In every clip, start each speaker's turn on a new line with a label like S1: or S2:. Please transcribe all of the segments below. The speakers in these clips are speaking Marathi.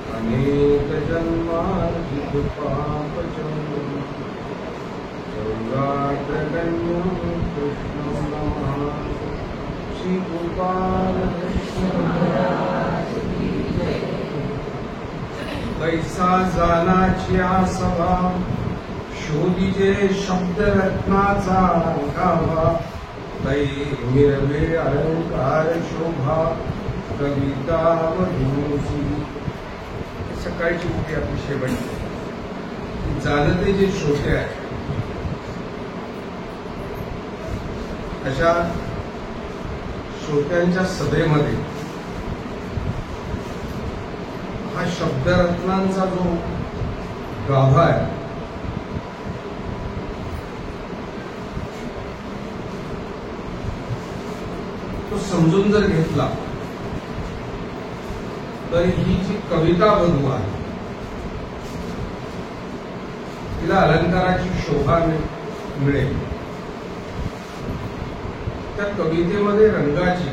S1: अनेक जन्मार्जित पापचंद्रम चौरात्रगण्यं कृष्णं नमः। श्री गोपाल कृष्ण कैसा जानाची सभा शोधिजे शब्दरत्नाचा गाभा तै मिरवे अलंकार शोभा कविता मधुसी। सकाळची मुठी आपली शेवटची जाणते जे श्रोते आहेत अशा श्रोत्यांच्या सभेमध्ये हा शब्दरत्नांचा जो गाभा आहे तो समजून जर घेतला तर ही जी कविता बधू आहे तिला अलंकाराची शोभा मिळेल। त्या कवितेमध्ये रंगाची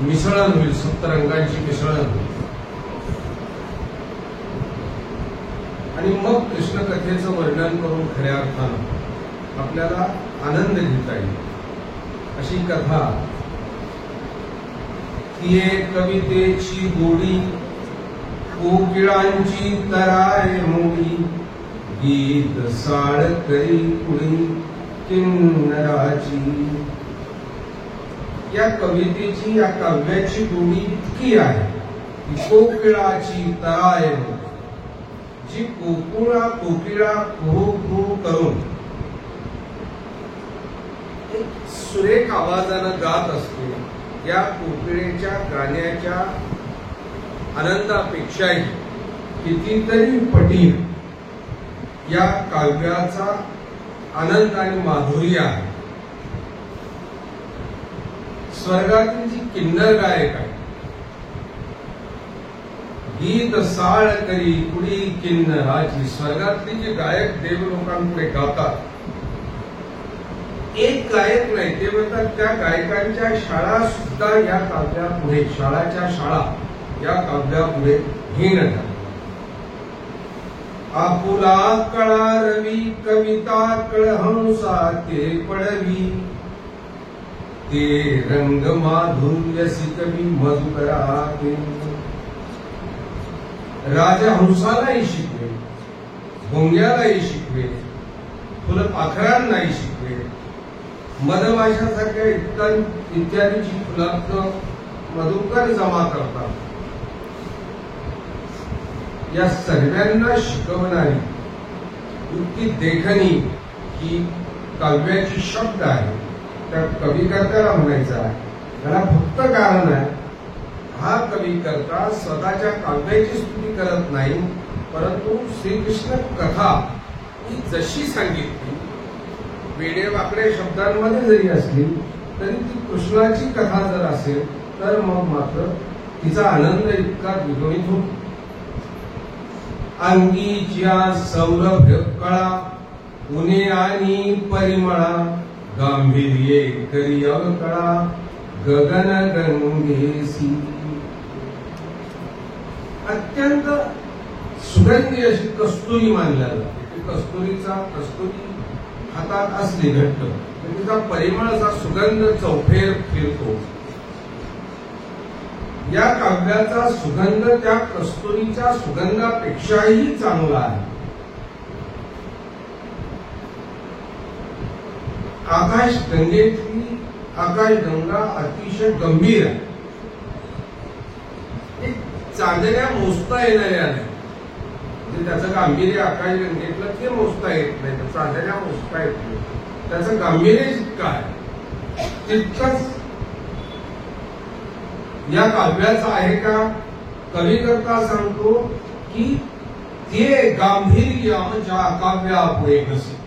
S1: मिसळण होईल, सप्तरंगांची मिसळण होईल आणि मग कृष्ण कथेचं वर्णन करून खऱ्या अर्थानं आपल्याला आनंद घेता येईल अशी कथा ती एक कवितेची गोडी कोकिळांची तराय मोडी गीत साळ करी कुणी किन्नराची। या कवितेची या काव्याची गोडी इतकी आहे की कोकिळाची तराय जी कोकिळा कुहू कुहू करून सुरेख आवाजानं गात असते। या कोकिळेच्या गाण्याच्या आनंदापेक्षाही कितीतरी पटीने या काव्याचा आनंद आणि माधुर्य आहे। स्वर्गातील जी किन्नर गायक आहे गीत साळ करी कुडी किन्नराची, स्वर्गातली जे गायक देवलोकांपुढे गातात एक गायक नाही ते म्हणतात त्या गायकांच्या शाळा सुद्धा या काव्यापुढे, शाळाच्या शाळा या काव्यापुढे हीन झाल्या। आपुला कळा रवी कविता कळहंसा ते पडवी ते रंग माधुर्यसी कवी मधुकराते। राजा हंसालाही शिकवे, भोंग्यालाही शिकवे, फुलपाखरांनाही शिकवे, मधमाशासारख्या इत्यादीची फुलांचं मधुकर जमा करतात। या सर्वांना शिकवणारी इतकी देखणी ही काव्याची शब्द आहे। त्या कविकर्त्याला म्हणायचं आहे त्याला फक्त कारण आहे हा कविकर्ता स्वतःच्या काव्याची स्तुती करत नाही परंतु श्रीकृष्ण कथा ही जशी सांगितली वेडे वाकडे शब्दांमध्ये जरी असली तरी ती कृष्णाची कथा जर असेल तर मग मात्र तिचा आनंद इतका द्विगुणित होतो। अंगीच्या सौरभ्य कळा उन्हे आणि परिमळा गांभीर्ये करी अवकळा गगन गंगेसी। अत्यंत सुगंधी अशी कस्तुरी मानल्या जाते। कस्तुरी हातात असली घट्ट तर तिचा परिमळाचा सुगंध चौफेर फिरतो। या काव्याचा सुगंध त्या कस्तुरीच्या सुगंधापेक्षाही चांगला आहे। आकाशगंगेतली आकाशगंगा अतिशय गंभीर आहे। चांदण्या मोजता येणाऱ्या नाही, म्हणजे त्याचं गांभीर्य आकाशगंगेतलं ते मोजता येत नाही, तर चांदण्या मोजता येत नाही, त्याचं गांभीर्य जितकं आहे तितकंच या काव्याचं आहे का? कविकर्ता सांगतो की ते गांभीर्य ज्या काव्यापुढे नसे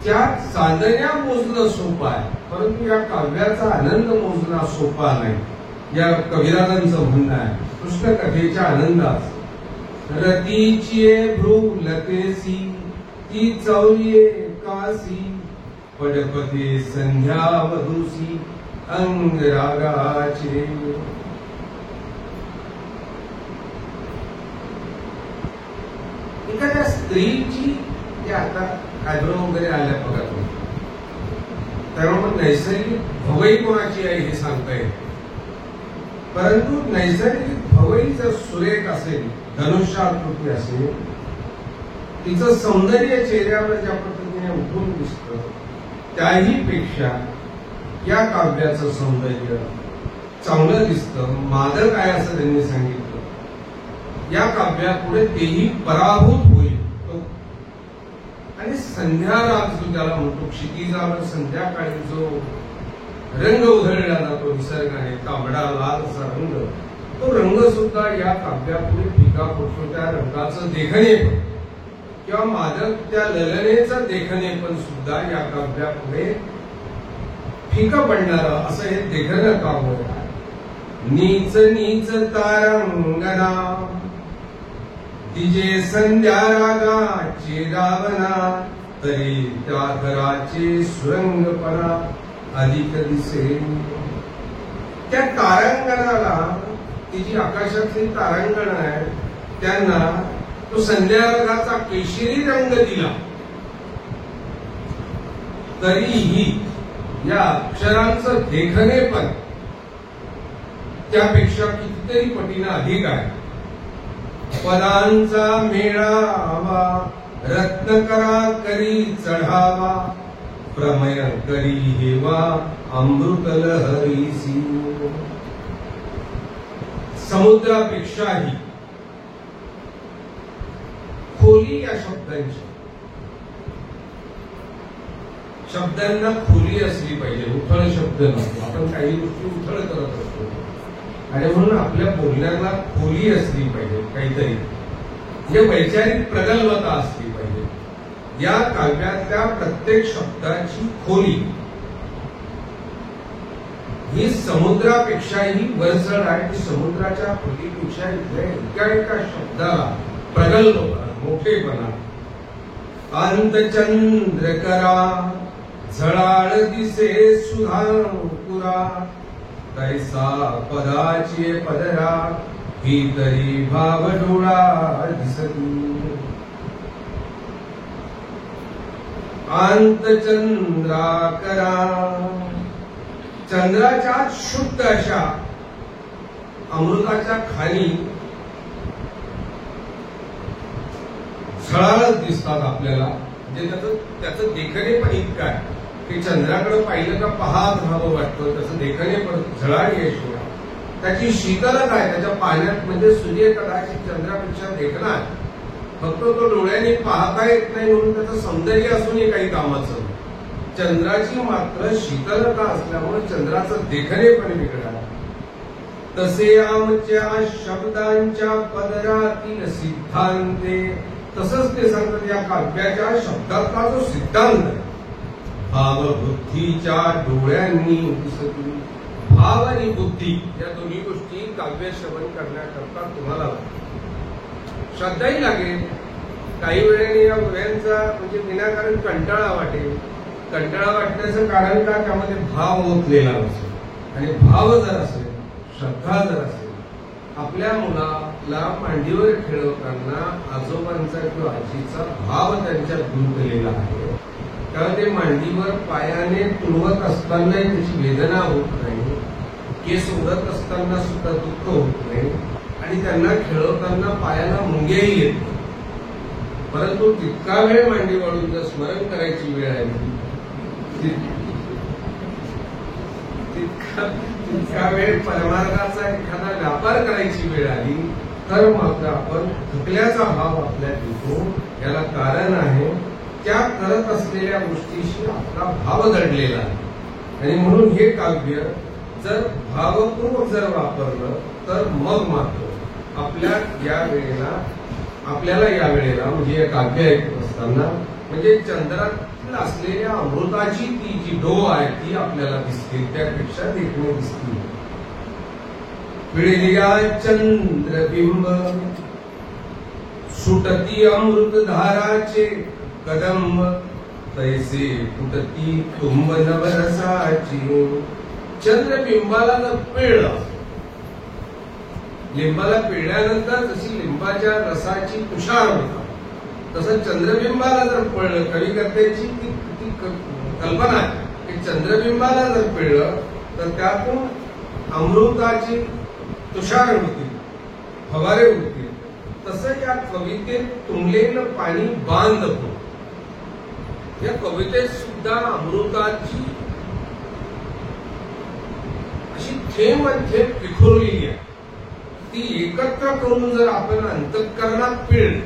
S1: त्या चांदण्या मोजणं सोपं आहे परंतु या काव्याचा आनंद मोजणं सोपा नाही। या कविराजांचं म्हणणं आहे कृष्ण कथेच्या आनंदात रतीची भ्रू लतेसी ती चौलिये कासी पडपते संध्या वधूसी अंगरागाचे. एखाद्या स्त्रीची ते आता आयब्रो वगैरे आल्या बघा तुम्ही, त्यामुळे नैसर्गिक भवई कोणाची आहे हे सांगता येईल. परंतु नैसर्गिक भवई जर सुरेख असेल, धनुष्याकृती असेल, तिचं सौंदर्य चेहऱ्यावर ज्या पद्धतीने उठून दिसतं, त्याही पेक्षा या काव्याचं सौंदर्य चांगलं दिसतं, मादक आहे असं त्यांनी सांगितलं. या काव्यापुढे तेही पराभूत होईल. आणि संध्याराग जो त्याला म्हणतो, क्षितिजावर संध्याकाळी जो रंग उधळला जातो निसर्गाने, तांबडा लालसा रंग, तो रंग सुद्धा या काव्यापुढे फिका पडतो. त्या रंगाचं देखणेपण किंवा मादक त्या ललनेचं देखणेपण सुद्धा या काव्यापुढे फिका पडणारं असं हे देखणं काव्य आहे. नीच नीच तारांगणा तिजे संध्या रागाचे रावणा, तरी त्या घराचे सुरंगपणा अधिक दिसे. त्या तारांगणाला, ती जी आकाशातली तारांगण आहे, त्यांना तो संध्यारागाचा केशरी रंग दिला, तरीही या अक्षरांचं देखणेपण त्यापेक्षा कितीतरी पटीनं अधिक आहे. पदांचा मेळावा रत्नकरा करी चढावा, प्रमय करी हेवा अमृत लहरीसी. समुद्रापेक्षाही खोली या शब्दांची, शब्दांना खोली असली पाहिजे, उथळ शब्द नसतो. आपण काही गोष्टी उथळ करत असतो आणि म्हणून आपल्या बोलण्याला खोली असली पाहिजे, काहीतरी म्हणजे वैचारिक प्रगल्भता असली पाहिजे. या काव्यातल्या प्रत्येक शब्दाची खोली ही समुद्रापेक्षाही वरचढ आहे. समुद्राच्या खोलीपेक्षा एका एका शब्दाला प्रगल्भपणा, मोठेपणा. अंतचंद्र करा झळाळ दिसे सुधांकुरा, तैसा पदाची पदरा ही तरी भाव डोळा दिसती. अंतचंद्रा करा, चंद्राच्या शुद्ध अशा अमृताच्या खाली झळाळच दिसतात आपल्याला. म्हणजे त्याचं देखणे पण इतकं आहे की चंद्राकडे पाहिलं का पाहत राहावं वाटतं, त्याचं देखणे पण झळाळी आहे. शिवाय त्याची शीतलता आहे त्याच्या पाण्यात. म्हणजे सूर्य कदाचित चंद्रापेक्षा देखणा आहे, फक्त तो डोळ्याने पाहता येत नाही म्हणून त्याचं सौंदर्य असूनही काही कामाचं. चंद्राची मात्र शीतलता असल्यामुळे चंद्राचं देखणे पण वेगळं आहे. तसे आमच्या शब्दांच्या पदरातील सिद्धांते, तसंच ते सांगतात या काव्याच्या शब्दातला जो सिद्धांत आहे, भावबुद्धीच्या डोळ्यांनी दिसती. भाव आणि बुद्धी या दोन्ही गोष्टी काव्य श्रवण करण्याकरता तुम्हाला श्रद्धाही लागेल. काही वेळेने या गोव्यांचा म्हणजे विनाकारण कंटाळा वाटेल. कंटाळा वाटण्याचं कारण का, त्यामध्ये भाव ओतलेला असेल. आणि भाव जर असेल, श्रद्धा जर असेल, आपल्या मुलाला मांडीवर खेळवताना आजोबांचा किंवा आजीचा भाव त्यांच्यात गुंतलेला आहे. त्यामुळे ते मांडीवर पायाने तुळवत असतानाही त्याची वेदना होत नाही, केस उडत असताना सुद्धा दुःख होत नाही, आणि त्यांना खेळवताना पायाला मुंग्याही येत नाही. परंतु तितका वेळ मांडी वाढून जर स्मरण करायची वेळ आली, तितका वेळ परमार्गाचा एखादा व्यापार करायची वेळ आली, तर मात्र आपण थकल्याचा भाव आपल्यात येतो. याला कारण आहे त्या करत असलेल्या गोष्टीशी आपला भाव दडलेला आहे. आणि म्हणून हे काव्य जर भावपूर्वक जर वापरलं तर मग मात्र आपल्याला या वेळेला म्हणजे हे काव्य ऐकत असताना म्हणजे चंद्रात असलेल्या अमृताची ती जी डोळ आहे ती आपल्याला दिसते, त्यापेक्षा देखणे दिसते. पिळल्या चंद्रबिंब सुटती अमृतधाराचे कदंब तैसे फुटती तुंब नवरसाची. चंद्रबिंबाला जर पिळलं, लिंबाला पिळल्यानंतर जशी लिंबाच्या रसाची तुषार होतात, तसं चंद्रबिंबाला जर पिळलं, कविकर्त्याची ती कल्पना आहे की चंद्रबिंबाला जर पिळलं तर त्यातून अमृताची तुषार होतील, फवारे होतील. तसं या कवितेत तुंबलेलं पाणी बांध होतं. या कवितेत सुद्धा अमृताची अशी थेंब थेंब विखुरलेली आहे. ती एकत्र करून जर आपण अंतःकरणात पिळली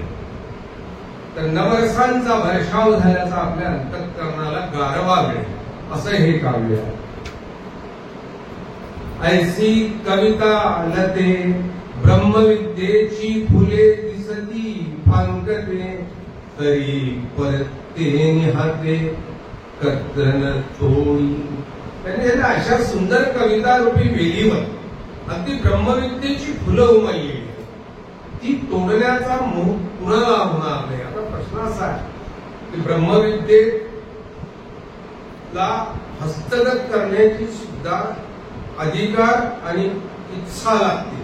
S1: तर नवरसांचा वर्षाव झाल्याचा आपल्या अंतःकरणाला गारवा मिळेल, असं हे काव्य आहे. ऐसी कविता लते ब्रह्मविद्येची फुले दिसती फांकते, तरी परते निहाते कत्रन थोडी. त्यांनी अशा सुंदर कविता रूपी वेलीवर अगदी ब्रह्मविद्येची फुलं उमलली, ती तोडण्याचा मोह कुणाला होणार नाही. आता प्रश्न असा आहे की ब्रह्मविद्येला हस्तगत करण्याची सुद्धा अधिकार आणि इच्छा लागते.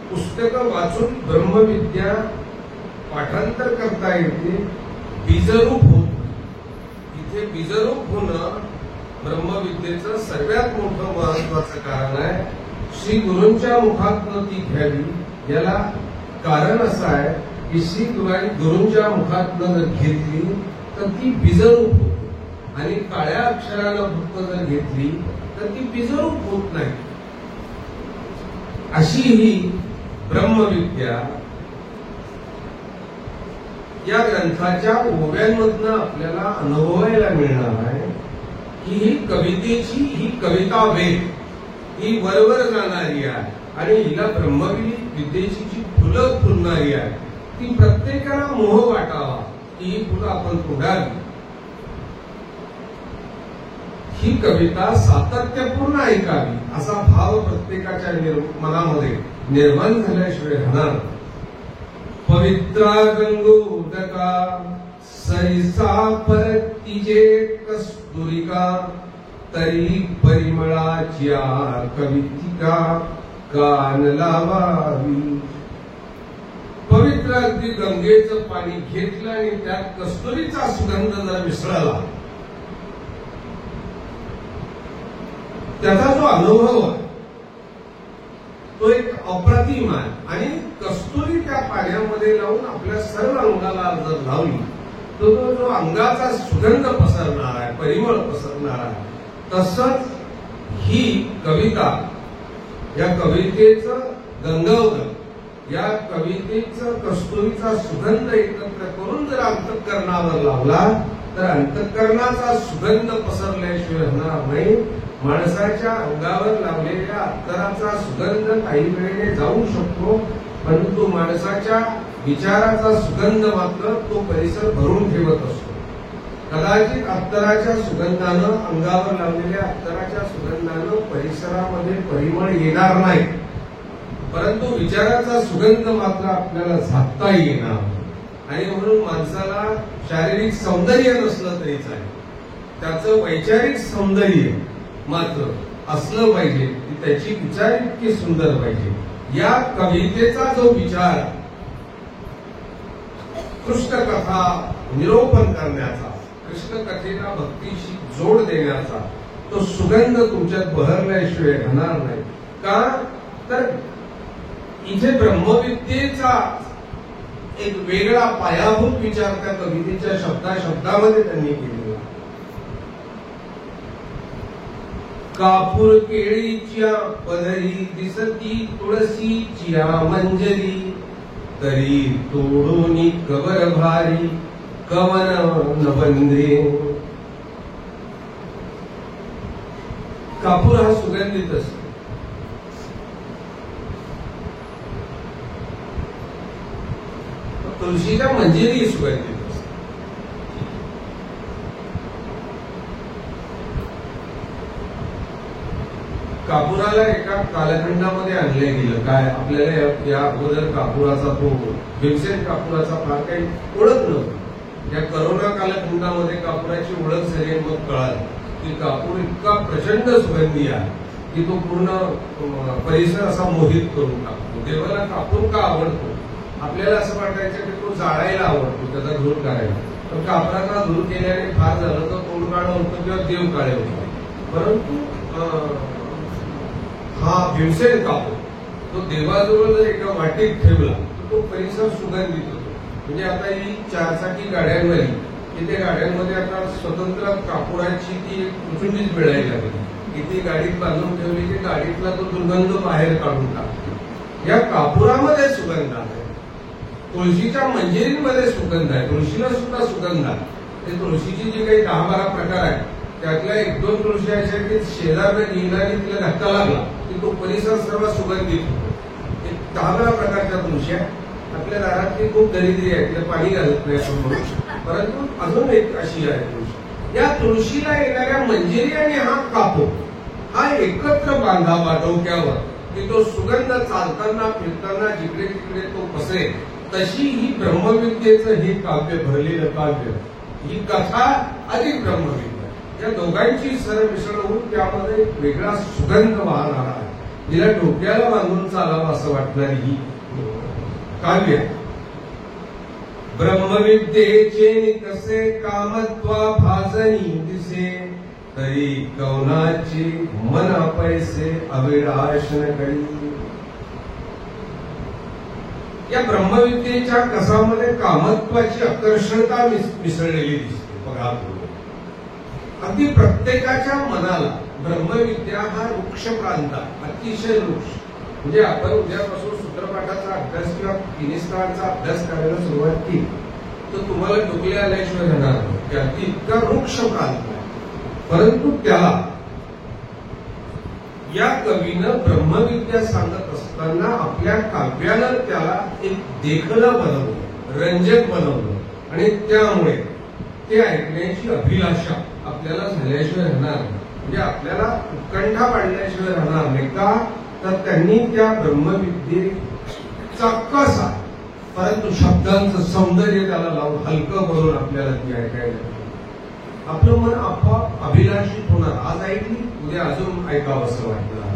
S1: पुस्तकं वाचून ब्रह्मविद्या पाठांतर करता येते, बीजरूप होत. इथे बीजरूप होणं ब्रह्मविद्येचं सर्वात मोठं महत्वाचं कारण आहे. श्री गुरूंच्या मुखातनं ती घ्यावी. याला कारण असं आहे की श्री गुरूंच्या मुखातनं जर घेतली तर ती बीजरूप होते, आणि काळ्या अक्षरानं फक्त जर घेतली तर ती बीजरूप होत नाही. अशी ही ब्रह्मविद्या या ग्रंथाच्या ओव्यांमधनं आपल्याला अनुभवायला मिळणार आहे की ही कवितेची ही कविता वेग ही वरवर जाणारी आहे, आणि हिला ब्रह्मविद्येची जी फुलं फुलणारी आहे ती प्रत्येकाला मोह वाटावा की ही फुलं आपण तोडावी. ही कविता सातत्यपूर्ण ऐकावी असा भाव प्रत्येकाच्या मनामध्ये निर्माण झाल्याशिवाय राहणार. पवित्रा गंगोदका सरिसा परतीजे कस्तुरिका, तरी परिमळाच्या कवितिका कान लावावी. पवित्र अगदी गंगेचं पाणी घेतलं आणि त्यात कस्तुरीचा सुगंध जर मिसळला, त्याचा जो अनुभव आहे तो एक अप्रतिम आहे. आणि कस्तुरी त्या पाण्यामध्ये लावून आपल्या सर्व अंगाला जर लावली तर तो जो अंगाचा सुगंध पसरणार आहे, परिमळ पसरणार आहे. तसंच ही कविता, या कवितेचं गंगावदन, या कवितेचं कस्तुरीचा सुगंध एकत्र करून जर अंतःकरणावर लावला तर अंतःकरणाचा सुगंध पसरल्याशिवाय होणार नाही. माणसाच्या अंगावर लावलेल्या अत्तराचा सुगंध काही वेळेने जाऊ शकतो, परंतु माणसाच्या विचाराचा सुगंध मात्र तो परिसर भरून ठेवत असतो. कदाचित अत्तराच्या सुगंधानं, अंगावर लावलेल्या अत्तराच्या सुगंधानं परिसरामध्ये परिमळ येणार नाही, परंतु विचाराचा सुगंध मात्र आपल्याला झाकता येणार. आणि म्हणून माणसाला शारीरिक सौंदर्य नसलं तरी चालेल, त्याचं वैचारिक सौंदर्य मात्र असलं पाहिजे, त्याची विचार इतकी सुंदर पाहिजे. या कवितेचा जो विचार कृष्ण कथा निरूपण करण्याचा, कृष्ण कथेला भक्तीशी जोड देण्याचा तो सुगंध तुमच्यात बहरल्याशिवाय राहणार नाही. का तर इथे ब्रह्मविद्येचा एक वेगळा पायाभूत विचार त्या कवितेच्या शब्दामध्ये त्यांनी केलेला. कापूर केळीच्या पदरी दिसती तुळशीच्या मंजरी, तरी तोडून कवर भारी कवन नबंधे. कापूर हा सुगंधित असतो, तुळशीच्या मंजिरी सुगंधित. कापुराला एका कालखंडामध्ये आणले गेलं. काय आपल्याला या अगोदर कापुराचा तो भीमसेन कापुराचा फार काही ओळख नव्हती. या करोना कालखंडामध्ये कापुराची ओळख झाली आणि मग कळालं की कापूर इतका प्रचंड सुगंधी आहे की तो पूर्ण परिसर असा मोहित करून टाकतो. देवाला कापूर का आवडतो? आपल्याला असं वाटायचं की तो जाळायला आवडतो, त्याचा धूर काढायला. पण कापराचा धूर केल्याने फार झालं तर तोंड काळं होतं किंवा देव काळे होते. परंतु हा भीमसेन कापूर तो देवाजवळ जर एका वाटीत ठेवला तर तो परिसर सुगंधित होतो. म्हणजे आता ही चारचाकी गाड्यांवरील की त्या गाड्यांमध्ये आता स्वतंत्र कापुराची ती उचुंडीच मिळायला लागली की ती गाडीत बांधून ठेवली की गाडीतला तो दुर्गंध बाहेर काढून टाकतो. या कापुरामध्ये सुगंध आहे. तुळशीच्या मंजिरीमध्ये सुगंध आहे. तुळशीला सुद्धा सुगंध आहे. ते तुळशीची जी काही 10-12 प्रकार आहेत त्यातल्या 1-2 तुळशी अशा की शेजारने गेला आणि तिला धक्का लागला की तो परिसर सर्व सुगंधित होतो. 10-12 प्रकारच्या तुळशी आपल्या दारातली खूप दरिद्री आहे, तिला पाणी घालत नाही आपण म्हणून. परंतु अजून एक अशी आहे तुळशी. या तुळशीला येणाऱ्या मंजिरी आणि हा कापूर हा एकत्र बांधावा डोक्यावर की तो सुगंध चालताना फिरताना जिकडे तिकडे तो पसरेल. तशी ही ब्रह्मविद्येचं हे काव्य भरलेलं काव्य, ही कथा अधिक ब्रह्मविद्या या दोघांची सरमिसळ होऊन त्यामध्ये एक वेगळा सुगंध वाहणारा आहे. तिला डोक्याला बांधून चालावं असं वाटणारी ही काव्य. ब्रह्मविद्येचे निकसे कामत्वा भाजनी दिसे तरी कवनाची मन पैसे अविनाश न करी. या ब्रह्मविद्येच्या कसामध्ये कामत्वाची आकर्षणता मिसळलेली दिसते. बघा अगदी प्रत्येकाच्या मनाला ब्रह्मविद्या हा वृक्ष प्रांत आहे, अतिशय वृक्ष. म्हणजे आपण उद्यापासून सूत्रपाठाचा अभ्यास किंवा किनिस्थळांचा अभ्यास करायला सुरुवात केली तर तुम्हाला डोकले आल्याशिवाय राहणार नाही की अगदी इतका वृक्ष प्रांत आहे. परंतु त्याला या कवीनं ब्रह्मविद्या सांगत असताना आपल्या काव्यानं त्याला एक देखणं बनवलं, रंजक बनवलं आणि त्यामुळे ते ऐकण्याची अभिलाषा आपल्याला झाल्याशिवाय राहणार नाही. म्हणजे आपल्याला उत्कंठा पाडल्याशिवाय राहणार नाही. का तर त्यांनी त्या ब्रह्मविद्येचा कसा परंतु शब्दांचं सौंदर्य त्याला लावून हलकं बनवून आपल्याला ती ऐकायला आपलं मन आपोआप अभिलाषित होणार. आज ऐकली उद्या अजून ऐकावं असं वाटलं.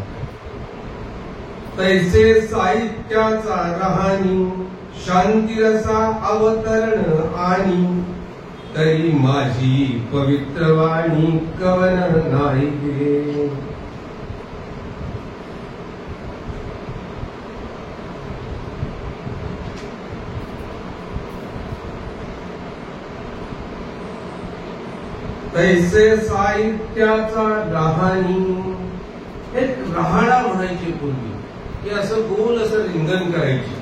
S1: तैसे साहित्याचा रहानी शांतीरसा अवतरण आणि तरी माझी पवित्र वाणी कवन नाही गे. तैसे साहित्याचा रहानी. एक रहाडा म्हणायची पूर्वी की असं गोल असं रिंगण करायची,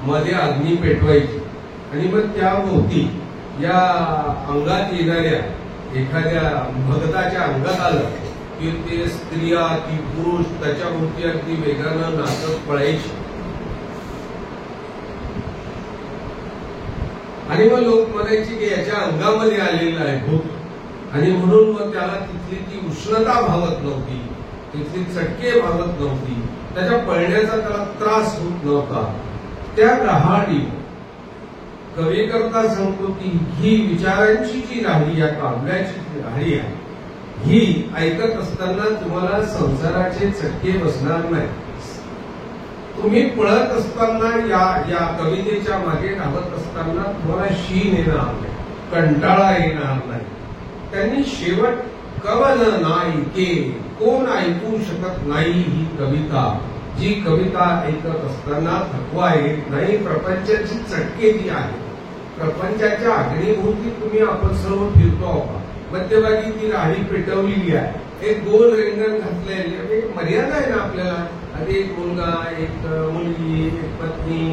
S1: मध्ये अग्नी पेटवायची आणि मग त्या भोवती या अंगात येणाऱ्या एखाद्या भगताच्या अंगात आलं की ते स्त्रिया ती पुरुष त्याच्या भोवती अगदी वेगानं नाचत पळायची. आणि मग लोक म्हणायचे की याच्या अंगामध्ये आलेलं आहे भूत आणि म्हणून मग त्याला तिथली ती उष्णता भावत नव्हती, तिथली चटके भावत नव्हती, त्याच्या पळण्याचा त्याला त्रास होत नव्हता. त्या रहाडी कवी करता संस्कृती ही विचारांची जी राहडी, या काव्याची जी राहडी आहे ही ऐकत असताना तुम्हाला संसाराचे चटके बसणार नाही. तुम्ही पळत असताना या कवितेच्या मागे धावत असताना तुम्हाला शीण येणार नाही, कंटाळा येणार नाही. त्यांनी शेवट कवन नाही के कोण ऐकू शकत नाही ही कविता, जी कविता ऐकत असताना थकवा येत नाही. प्रपंचाची चटके जी आहे, प्रपंचाच्या अग्निभोवती तुम्ही आपण सर्व फिरतो आहोत. मध्यभागी ती राहडी पेटवलेली आहे, एक गोल रिंगण घातलेली, एक मर्यादा आहे ना आपल्याला. आधी एक मुलगा, एक मुलगी, एक पत्नी,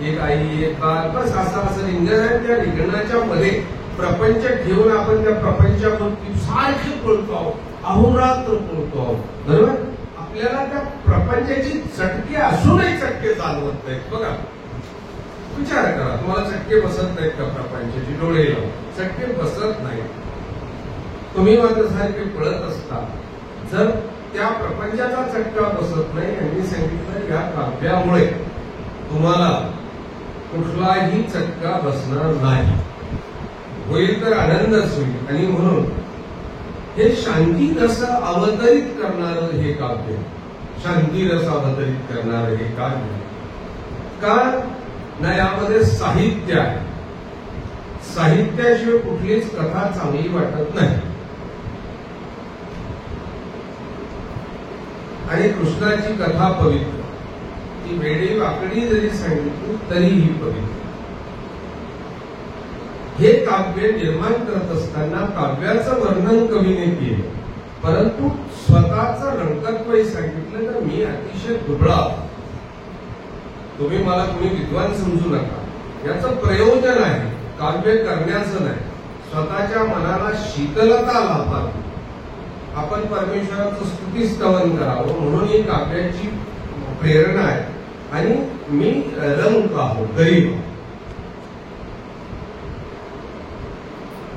S1: एक आई, एक बाळ, बस असं रिंगण आहे. त्या रिंगणाच्या मध्ये प्रपंच ठेवून आपण त्या प्रपंचाभोवती सारखे पळतो आहोत, अहोरात्र पळतो आहोत. बरोबर. आपल्याला त्या प्रपंचाची चटके असूनही चटके चालवत नाहीत. बघा विचार करा, तुम्हाला चटके बसत नाहीत का प्रपंचाची? डोळे लावून चटके बसत नाहीत. तुम्ही मात्र सारखे पळत असता. जर त्या प्रपंचाचा चटका बसत नाही. यांनी सांगितलं या काव्यामुळे तुम्हाला कुठलाही चटका बसणार नाही, होईल तर आनंदच होईल. आणि म्हणून हे शांती रस अवतरित करणारं हे काव्य, शांती रस अवतरित करणारं हे काव्य का ना, यामध्ये साहित्य आहे. साहित्याशिवाय कुठलीच कथा चांगली वाटत नाही. आणि कृष्णाची कथा पवित्र, ती वेडी वाकडी जरी सांगितली तरीही पवित्र. हे काव्य निर्माण करत असताना काव्याचं वर्णन कवीने केलं, परंतु स्वतःचं रंगत्वही सांगितलं. तर मी अतिशय दुबळा, तुम्ही मला कोणी विद्वान समजू नका, याचं प्रयोजन आहे काव्य करण्याचं नाही, स्वतःच्या मनाला शीतलता लाभावी, आपण परमेश्वराचं स्तुतीस्तवन करावं म्हणून ही काव्याची प्रेरणा आहे. आणि मी रंग आहो, गरीब.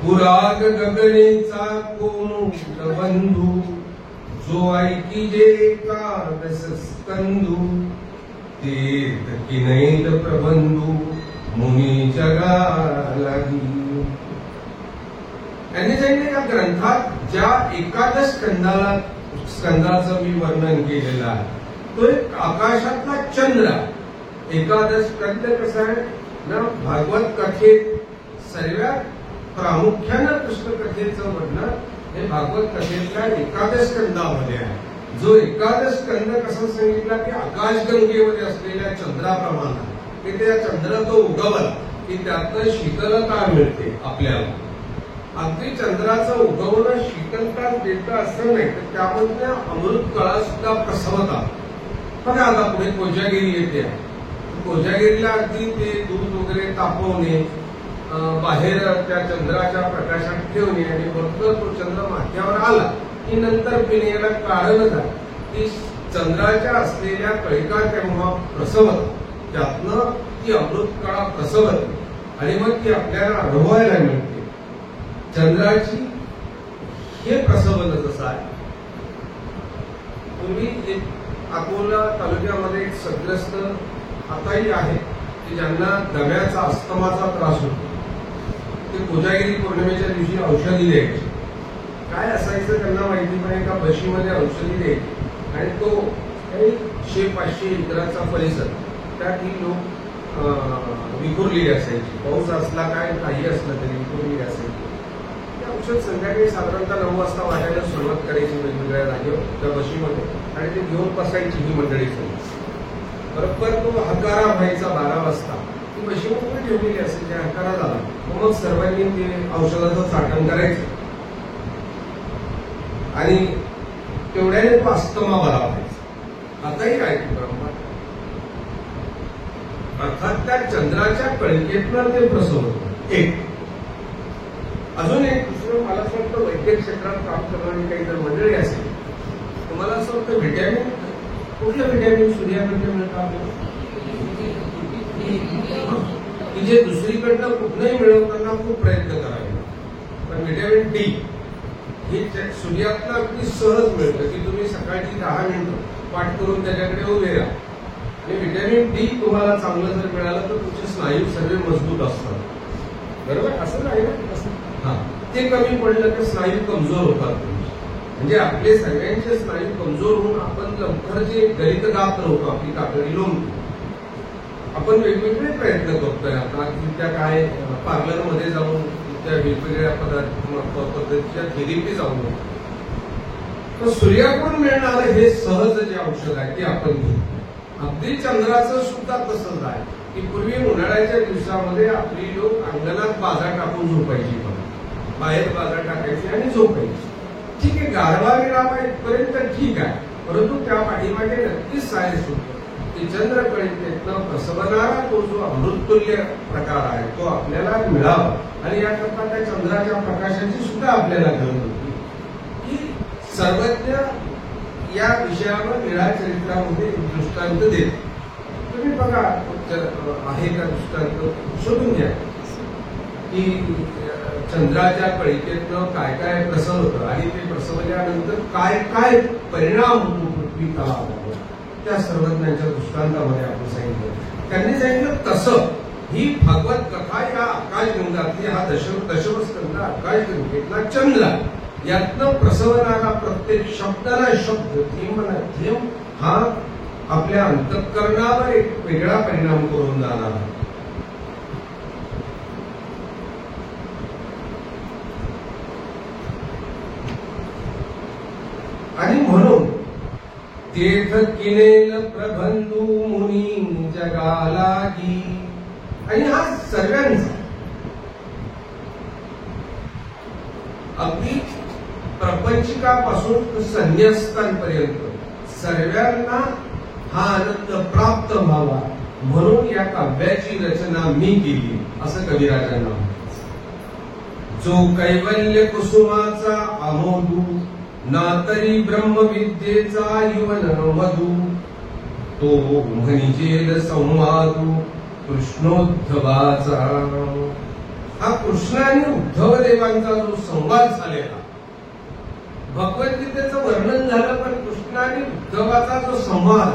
S1: पुराग गगनेचा कोण बंधू, जो ऐकी जे एकादश स्कंदू, तीर्थ किनैत प्रबंधू मुनी जगाला. यांनी सांगितलं या ग्रंथात ज्या एकादश स्कंदाचं मी वर्णन केलेलं आहे, तो एक आकाशातला चंद्र. एकादश स्कंद कसा आहे ना, भागवत कथेत सर्वात प्रामुख्यानं कृष्ण कथेचं वर्णन हे भागवत कथेतल्या एकादश स्कंदामध्ये आहे. जो एकादश स्कंद कसा सांगितला की आकाशगंगेमध्ये असलेल्या चंद्राप्रमाणे, की त्या चंद्र तो उगवला की त्यातनं शीतलता मिळते आपल्याला. अगदी चंद्राचं उगवणं शीतलता देतं असं नाही, तर त्यामध्ये अमृत कळा सुद्धा प्रसवतात. बघा आता पुढे कोजागिरी येते, कोजागिरीला अगदी ते दूध वगैरे तापवणे, बाहेर त्या चंद्राच्या प्रकाशात ठेवणे आणि बरोबर तो चंद्र माथ्यावर आला की नंतर पिणे, याला कारणच आहे की चंद्राच्या असलेल्या कळिका तेव्हा प्रसवत, त्यातनं ती अमृत कळा प्रसवत आणि मग ती आपल्याला अनुभवायला मिळते. चंद्राची हे प्रसवन जसं आहे. तुम्ही अकोला तालुक्यामध्ये एक सद्ग्रस्त आताही आहे की ज्यांना दम्याचा अस्थमाचा त्रास होतो, ते कोजागिरी पौर्णिमेच्या दिवशी औषधी द्यायची. काय असायचं त्यांना माहिती पण, एका बशीमध्ये औषधी द्यायची आणि तो 100-500 एकराचा परिसर, त्यात ही लोक विखुरलेली असायची. पाऊस असला काय काही असलं तरी विखुरलेली असायची. ते औषध संध्याकाळी साधारणतः 9 वाजता वाटायला सुरुवात करायची वेगवेगळ्या जागेवर त्या बशीमध्ये, आणि ते घेऊन बसायची ही मंडळी सगळी. बरोबर तो हकारा व्हायचा 12 वाजता, ती बशीमध्ये ठेवलेली असायची. हकारा झाला मग सर्वांनी ते औषधाचं चाटण करायचं आणि तेवढ्याने तो अस्थमा बरा व्हायचा. आताही काय ती परंपरा, अर्थात त्या चंद्राच्या कळकेतनं ते प्रसवत. एक अजून एक दुसरं, मला असं वाटतं वैद्यक क्षेत्रात काम करणारी काही जर मंडळी असेल, तुम्हाला असं वाटतं व्हिटॅमिन, कुठलं व्हिटॅमिन सूर्याकडनं मिळतं आपल्याला, की जे दुसरीकडनं कुठलंही मिळवताना खूप प्रयत्न करावे. पण व्हिटॅमिन डी हे सूर्यातनं अगदी सहज मिळतं की तुम्ही सकाळची 10 मिनिटं पाठ करून त्याच्याकडे उभे राहा. आणि व्हिटॅमिन डी तुम्हाला चांगलं जर मिळालं तर तुमचे स्नायू सर्व मजबूत असतात. बरोबर असं नाही ना? हा, ते कमी पडलं तर स्नायू कमजोर होतात. म्हणजे आपले सगळ्यांचे स्नायू कमजोर होऊन आपण लवकर जे गलित गात होतो, आपली कातडी लोंबतो. आपण वेगवेगळे प्रयत्न करतोय आता, त्या काय पार्लरमध्ये जाऊन त्या वेगवेगळ्या पद्धतीच्या थेरपी जाऊन, तर सूर्याकडून मिळणारं हे सहज जे औषध आहे ते आपण घेऊ. अगदी चंद्राचं सुद्धा तसंच आहे की पूर्वी उन्हाळ्याच्या दिवसामध्ये आपली लोक अंगणात बाजार टाकून झोपायची, बाहेर बाजार टाकायची आणि झोपायची. ठीक आहे, गारवा विरावा इथपर्यंत ठीक आहे, परंतु त्या पाठीमागे नक्कीच सायन्स होतं की चंद्रकळेतनं प्रसवणारा तो जो अमृततुल्य प्रकार आहे तो आपल्याला मिळावा. आणि याकरता त्या चंद्राच्या प्रकाशाची सुद्धा आपल्याला गरज होती की सर्वज्ञ या विषयावर लीळा चरित्रामध्ये दृष्टांत देत. तुम्ही बघा आहे का दृष्टांत शोधून घ्या की चंद्राच्या कळिकेतनं काय काय प्रसवतं आणि ते प्रसवल्यानंतर काय काय परिणाम होतो पृथ्वी तलावावर, त्या सर्वज्ञांच्या दृष्टांतामध्ये आपण सांगितलं. त्यांनी सांगितलं तसं ही भागवत कथा या आकाशगंगातली, हा दशमस्कंद आकाशगंगेतला चंद्र, यातनं प्रसवणारा प्रत्येक शब्दाला शब्द, थेंबाला थेंब हा आपल्या अंतःकरणावर एक वेगळा परिणाम करून जाणार. आणि म्हणून तेथ किनेल प्रबंधू मुनी जगाला की, आणि हा सर्वांचा अगदी प्रपंचिकापासून संन्यस्तांपर्यंत सर्वांना हा आनंद प्राप्त व्हावा म्हणून या काव्याची रचना मी केली, असं कविराजांना म्हणायचं. जो कैवल्य कुसुमाचा आमोदू, ना तरी ब्रह्मविद्येचा युवन मधू, तो म्हणजेल संवादू कृष्णोद्धवाचा. हा कृष्ण आणि उद्धव देवांचा जो संवाद झालेला, भगवद्गीतेचं वर्णन झालं, पण कृष्ण आणि उद्धवाचा जो संवाद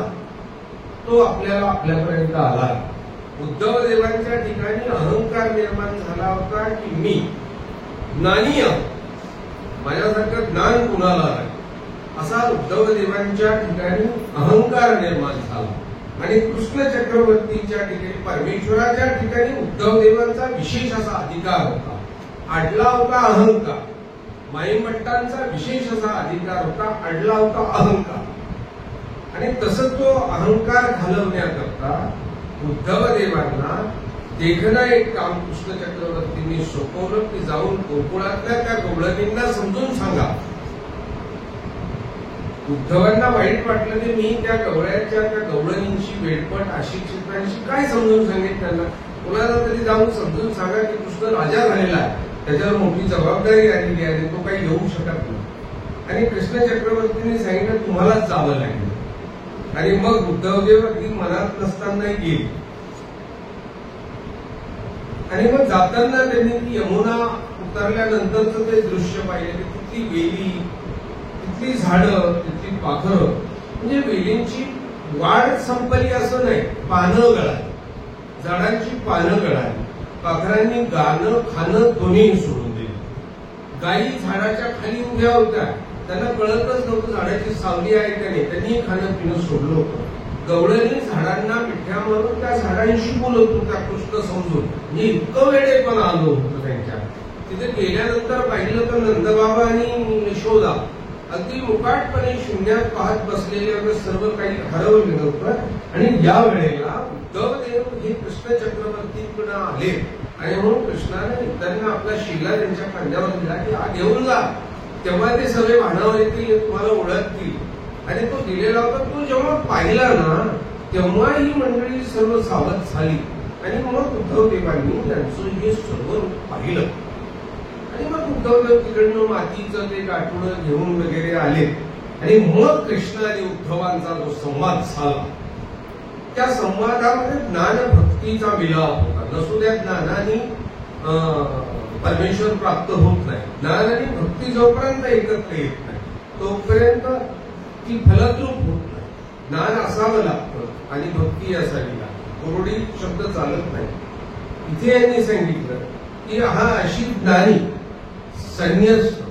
S1: तो आपल्यापर्यंत आला. उद्धव देवांच्या ठिकाणी अहंकार निर्माण झाला होता की मी ज्ञानी आहे, माझ्यासारखं ज्ञान कुणाला आहे, असा उद्धव देवांच्या ठिकाणी अहंकार निर्माण झाला. आणि कृष्ण चक्रवर्तीच्या ठिकाणी, परमेश्वराच्या ठिकाणी उद्धव देवांचा विशेष असा अधिकार होता, अडला होता अहंकार. माईभट्टांचा विशेष असा अधिकार होता, अडला होता अहंकार. आणि तसं तो अहंकार घालवण्याकरता उद्धव देवांना देखणं एक काम कृष्ण चक्रवर्तींनी सोपवलं की जाऊन गोकुळातल्या त्या गवळणींना समजून सांगा. उद्धवांना वाईट वाटलं की मी त्या गवळणींची वेडपट अशिक्षितांशी काय समजून सांगेल त्यांना. कोणाला तरी जाऊन समजून सांगा की कृष्ण राजा झालेला आहे, त्याच्यावर मोठी जबाबदारी आलेली आहे, तो काही येऊ शकत नाही. आणि कृष्ण चक्रवर्तींनी सांगितलं तुम्हालाच जावं लागेल. आणि मग उद्धवदेव अगदी मनात नसताना गेले. आणि मग जाताना त्यांनी ती यमुना उतरल्यानंतरच ते दृश्य पाहिले. तिथली वेली, तिथली झाडं, तिथली पाखरं, म्हणजे वेलींची वाढ संपली असं नाही, पानं गळाली, झाडांची पानं गळाली, पाखरांनी गाणं खाणं दोन्ही सोडून दिले. गायी झाडाच्या खाली उभ्या होत्या, त्यांना कळतच नव्हतं झाडाची सावली आहे का नाही, त्यांनी खाणं पिणं सोडलं होतं. गवळणी झाडांना मिठ्या मारून त्या झाडांशी बोलत होत्या कृष्ण समजून. म्हणजे इतकं वेळेपण आलं होतं त्यांच्या. तिथे गेल्यानंतर पाहिलं तर नंदबाबा आणि यशोदा अगदी मुकाटपणे शून्यात पाहत बसलेले, सर्व काही हरवलं नव्हतं. आणि या वेळेला उद्धवदेव हे कृष्ण चक्रवर्तीकडे आले आणि म्हणून कृष्णाने त्यांना आपला शिला त्यांच्या खांद्यावर दिला की हा घेऊन जा, तेव्हा ते सगळे वाहनावर येतील, तुम्हाला ओळखतील. आणि तो दिलेला होता. तो जेव्हा पाहिला ना तेव्हा ही मंडळी सर्व सावध झाली. आणि मग उद्धवदेवांनी त्यांचं हे सर्व पाहिलं. आणि मग उद्धवदेव तिकडनं मातीचं ते गाठोडं घेऊन वगैरे आले. आणि मग कृष्ण आणि उद्धवांचा जो संवाद झाला, त्या संवादामध्ये ज्ञान भक्तीचा मिलाप होता. नसू द्या ज्ञानाने परमेश्वर प्राप्त होत नाही. ज्ञान आणि भक्ती जोपर्यंत एकत्र येत नाही तोपर्यंत ती फलद्रूप होत नाही. ज्ञान असावं लागतं आणि भक्ती असावी लागते. कोरडी शब्द चालत नाही. इथे यांनी सांगितलं की हा अशी ज्ञानी, संन्यस्त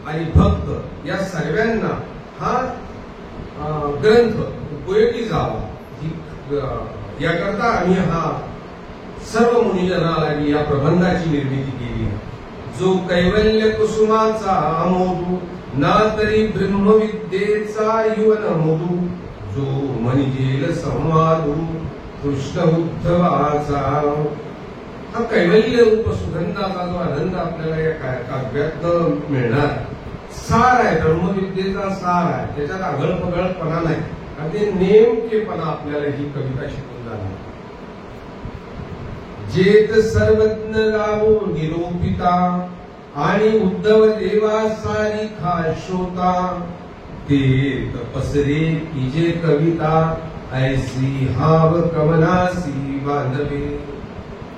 S1: आणि भक्त या सर्वांना हा ग्रंथ उपयोगी जावा याकरता आम्ही हा सर्व मुनिजनाला या प्रबंधाची निर्मिती केली. जो कैवल्य कुसुमाचा आमोदू, ना तरी ब्रह्मविद्येचा युवन मोदू, जो म्हणजेल संवादू कृष्ण उद्धवाचा. हा कैवल्य रूप सुगंधाचा जो आनंद आपल्याला या काव्यातनं मिळणार सार आहे, ब्रह्मविद्येचा सार आहे. त्याच्यात आगळपगळपणा नाही, अगदी नेमकेपणा आपल्याला ही कविता शिकून जाणार. जेत सर्वज्ञ गावो निरूपिता, आणि उद्धव देवा सारी खाशोता, ते तपसरे की जे कविता, ऐसी हाव कवनासी बांधवे.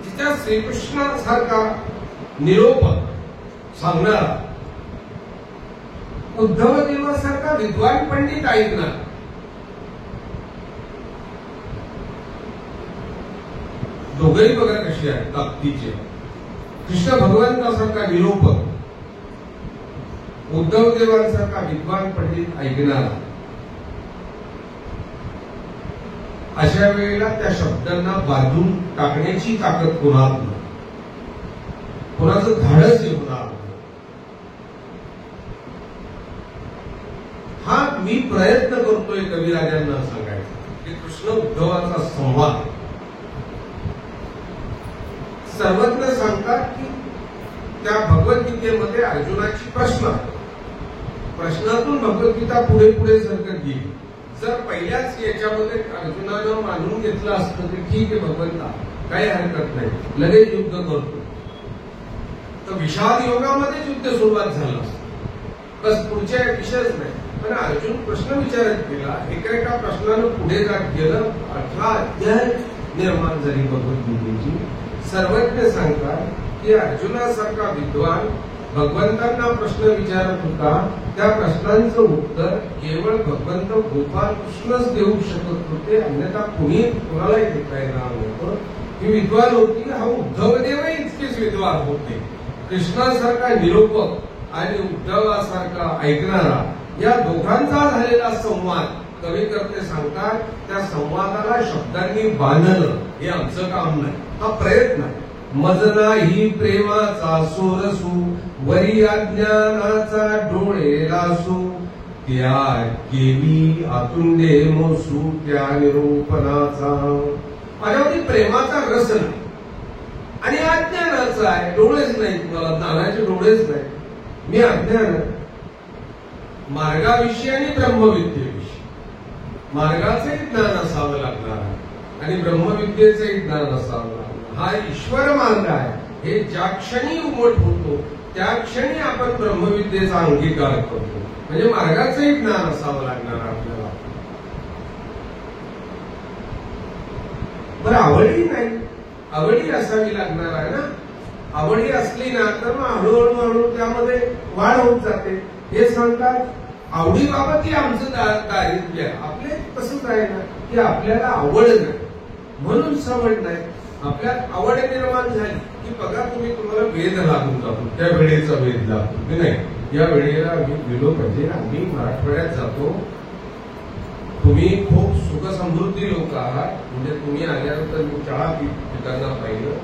S1: जिच्या श्रीकृष्णासारखा निरोपक सांगणारा, उद्धव देवासारखा विद्वान पंडित ऐकणार, दोघेही बघा कशी आहेत ताकदीचे. कृष्ण भगवंतासारखा निरोपक, उद्धव देवांसारखा विद्वान पंडित ऐकणारा. अशा वेळेला त्या शब्दांना बांधून टाकण्याची ताकद कोणात नाही, कोणाचं धाडस होणार. हा मी प्रयत्न करतोय कविराजांना सांगायचा की कृष्ण उद्धवाचा संवाद. सर्वज्ञ सांगतात की त्या भगवद्गीतेमध्ये अर्जुनाची प्रश्नातून भगवद्गीता पुढे पुढे सरकत गेली. जर पहिल्याच याच्यामध्ये अर्जुनानं मानून घेतलं असतं की ठीक आहे भगवंता काही हरकत नाही, लगेच युद्ध करतो, तर विषाद योगामध्येच युद्ध सुरुवात झालं असतं, बस पुढच्या विषयच नाही. पण अर्जुन प्रश्न विचारत गेला, एका प्रश्नानं पुढे जात गेलं, 18 अध्याय निर्माण झाली भगवद्गीतेची. सर्वज्ञ सांगतात की अर्जुनासारखा विद्वान भगवंतांना प्रश्न विचारत होता, त्या प्रश्नांचं उत्तर केवळ भगवंत गोपाल कृष्णच देऊ शकत होते, अन्यथा कुणी कोणालाही देता येणार नव्हतं. ही विद्वान होती. हा उद्धवदेवही इतकेच विद्वान होते. कृष्णासारखा निरोपक आणि उद्धवासारखा ऐकणारा, या दोघांचा झालेला संवाद कविकर्ते सांगतात. त्या संवादाला शब्दांनी बांधणं हे आमचं काम नाही, हा प्रयत्न आहे. मज नाही प्रेमाचा सोरसू, वरी अज्ञानाचा डोळे लासू, त्या केवी आतुंडे मोसू त्या निरूपणाचा. माझ्यावरती प्रेमाचा रस नाही आणि अज्ञानाचा आहे, डोळेच नाही, तुम्हाला ज्ञानाचे डोळेच नाही. मी अज्ञान मार्गाविषयी आणि ब्रह्मविद्येविषयी. मार्गाचंही ज्ञान असावं लागणार आहे आणि ब्रह्मविद्येचंही ज्ञान असावं लागणार. हा ईश्वर मार्ग आहे. हे ज्या क्षणी उमट होतो त्या क्षणी आपण ब्रह्मविद्येचा अंगीकार करतो. म्हणजे मार्गाचंही ज्ञान असावं लागणार आपल्याला. बरं, आवडही नाही, आवडी असावी लागणार आहे ना. आवडी असली ना तर मग हळूहळू त्यामध्ये वाढ होत जाते. हे सांगतात आवडीबाबत आमचं दारिद्र्य आहे. आपले तसंच आहे ना की आपल्याला आवड नाही म्हणून सवड नाही. आपल्यात आवड निर्माण झाली की बघा तुम्हाला वेध लागून जातो, त्या वेळेचा वेध लागतो की नाही. या वेळेला आम्ही गेलो पाहिजे, आम्ही मराठवाड्यात जातो. तुम्ही खूप सुखसमृद्धी लोक आहात, म्हणजे तुम्ही आल्यानंतर मी चहा पिताना पाहिलं.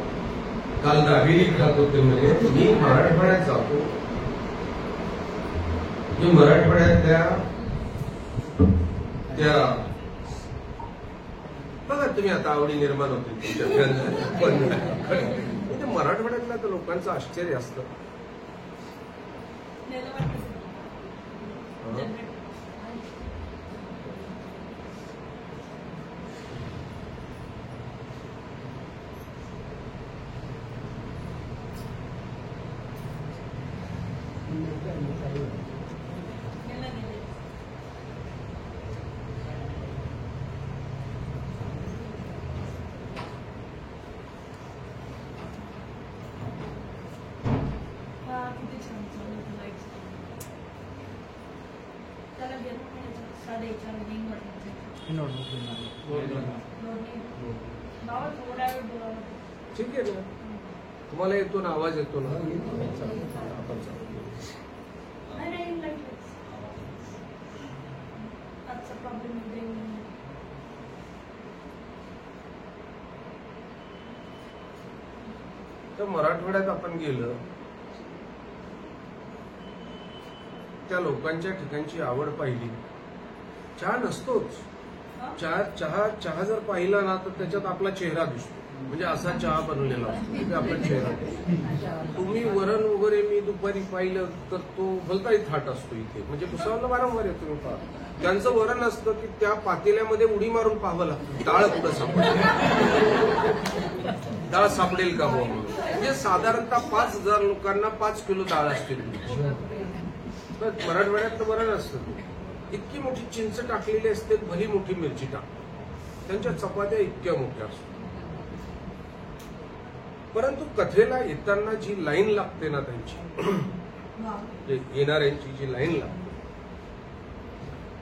S1: काल दाबेली खात होते, म्हणजे मी मराठवाड्यात जातो. मी मराठवाड्यातल्या त्या बघा तुम्ही आता आवडी निर्माण होते पण मराठवाड्यातल्या तर लोकांचं आश्चर्य असतं. ठीक आहे ना, तुम्हाला येतो ना, आवाज येतो ना. तर मराठवाड्यात आपण गेलं, त्या लोकांच्या ठिकाणची आवड पाहिली. चहा नसतोच. चहा जर पाहिला ना तर त्याच्यात आपला चेहरा दिसतो. म्हणजे असा चहा बनवलेला असतो तिथे आपला चेहरा दिसतो. तुम्ही वरण वगैरे मी दुपारी पाहिलं तर तो भलताही थाट असतो इथे. म्हणजे भुसावळला वारंवार येतो तुम्ही पाहा. त्यांचं वरण असतं की त्या पातेल्यामध्ये उडी मारून पाहावं लागतं डाळ कुठं सापडेल, डाळ सापडेल का म्हणून. म्हणजे साधारणतः 5,000 लोकांना 5 किलो डाळ असते. मराठवाड्यात वरण असतं. इतकी मोठी चिंच टाकलेली असते, भली मोठी मिरची टाक. त्यांच्या चपात्या इतक्या मोठ्या असतात. परंतु कथेला येताना जी लाईन लागते ना त्यांची, येणाऱ्यांची जी लाईन लागते,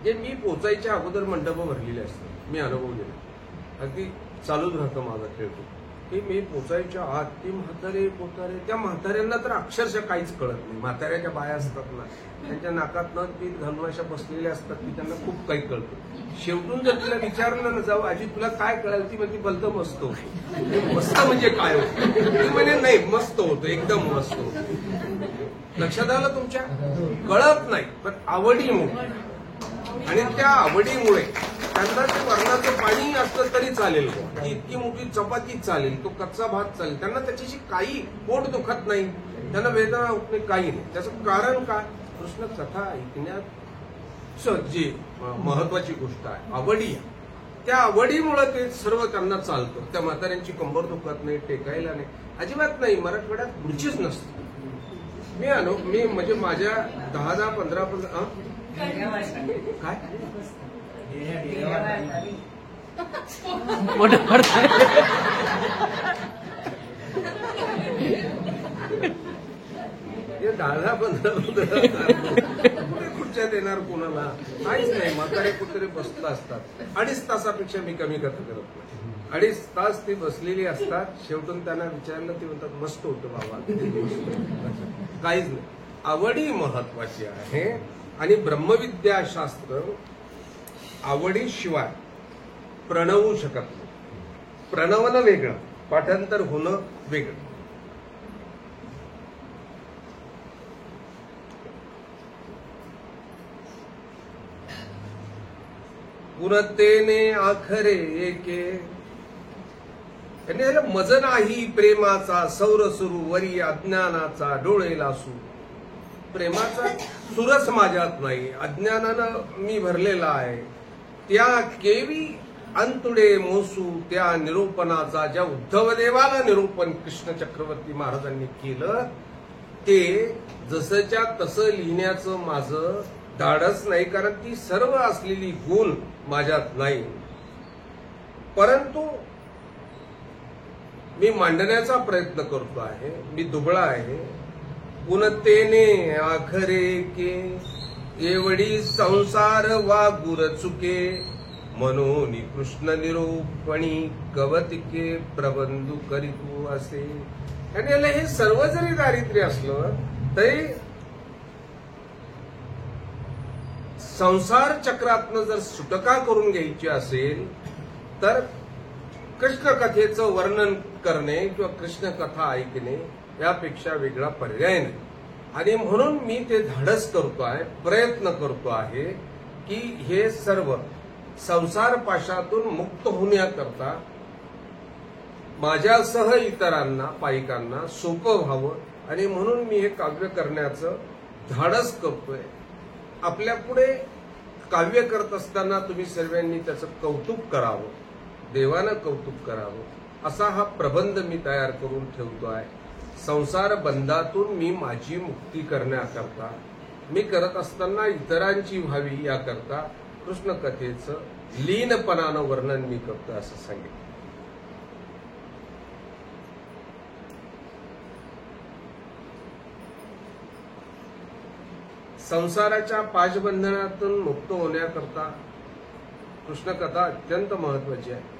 S1: जे मी पोचायच्या अगोदर मंडपं भरलेले असतात. मी अनुभवलेलं, अगदी चालूच राहतं माझा खेळतो की मी पोचायच्या आत ती म्हातारे पोतारे, त्या म्हाताऱ्यांना तर अक्षरशः काहीच कळत नाही. म्हाताऱ्याच्या बाया असतात ना, त्यांच्या नाकात न पीठ घालून अशा बसलेल्या असतात की त्यांना खूप काही कळतं. शेवटून जर तिला विचारलं ना, जाऊ आजी तुला काय कळाल, ती म्हणजे भलतं मस्त होतं. मस्त म्हणजे काय होतं, ती म्हणजे नाही मस्त होतं, एकदम मस्त होतं. लक्षात आलं तुमच्या? कळत नाही, पण आवडीमुळे, आणि त्या आवडीमुळे त्यांना ते वरणाचं पाणी असलं तरी चालेल, ती इतकी मोठी चपाती चालेल, तो कच्चा भात चालेल, त्यांना त्याच्याशी काही पोट दुखत नाही, त्यांना वेदना होत नाही, काही नाही. त्याचं कारण काय? कृष्ण कथा ऐकण्यात जी महत्वाची गोष्ट आहे, आवडी आहे. त्या आवडीमुळे ते सर्व त्यांना चालतं. त्या म्हाताऱ्यांची कंबर दुखत नाही, टेकायला नाही, अजिबात नाही. मराठवाड्यात खुर्चीच नसते. मी म्हणजे माझ्या 10 15 काय हे 10-15 खुर्च्या देणार कोणाला? काहीच नाही. म्हातारे कुठेतरी बसत असतात. 2.5 तासापेक्षा मी कमी कथा करत नाही. 2.5 तास ती बसलेली असतात. शेवटून त्यांना विचारलं, ते म्हणतात मस्त होतं बाबा. काहीच नाही. आवडी महत्वाची आहे. आणि ब्रह्मविद्याशास्त्र आवडीशिवाय प्रणवू शकत नाही. प्रणवणं वेगळं, पाठांतर होणं वेगळं. पुरतेने आखरे एके, मज नाही प्रेमाचा सौर सुरू वरी अज्ञानाचा डोळे लासू. प्रेमाचा सुरस माझ्यात नाही, अज्ञानानं मी भरलेला आहे. त्या केवी अंतुडे मोसू त्या निरूपणाचा, ज्या उद्धवदेवाला निरूपण कृष्ण चक्रवर्ती महाराजांनी केलं, ते जसंच्या तसं लिहिण्याचं माझं धाडस नाही, कारण ती सर्व असलेली गुण माझ्यात नाही. परंतु मी मांडण्याचा प्रयत्न करतो आहे. मी दुबळा आहे. पुनतेने आखरे के एवढी संसार वागुर चुके, म्हणून कृष्ण निरूपणी कवतिके प्रबंधू करीतू असे. आणि हे सर्व जरी दारिद्र्य असलं तरी संसार चक्रातनं जर सुटका करून घ्यायची असेल तर कृष्ण कथेचं वर्णन करणे किंवा कृष्ण कथा ऐकणे यापेक्षा वेगळा पर्याय नाही. आणि म्हणून मी ते धाडस करतो आहे, प्रयत्न करतो आहे की हे सर्व संसार पाशातून मुक्त होण्याकरता माझ्यासह इतरांना, पाईकांना सोपं व्हावं. आणि म्हणून मी हे काव्य करण्याचं धाडस करतोय. आपल्या पुढे काव्य करत असताना तुम्ही सर्वांनी त्याचं कौतुक करावं, देवानं कौतुक करावं, असा हा प्रबंध मी तयार करून ठेवतो आहे. संसार बंधातून मी माझी मुक्ती करण्याकरता, मी करत असताना इतरांची व्हावी याकरता कृष्ण कथेचं लीनपणानं वर्णन मी करतो असं सांगितलं. संसाराच्या पाशबंधनातून मुक्त होण्याकरता कृष्ण कथा अत्यंत महत्वाची आहे.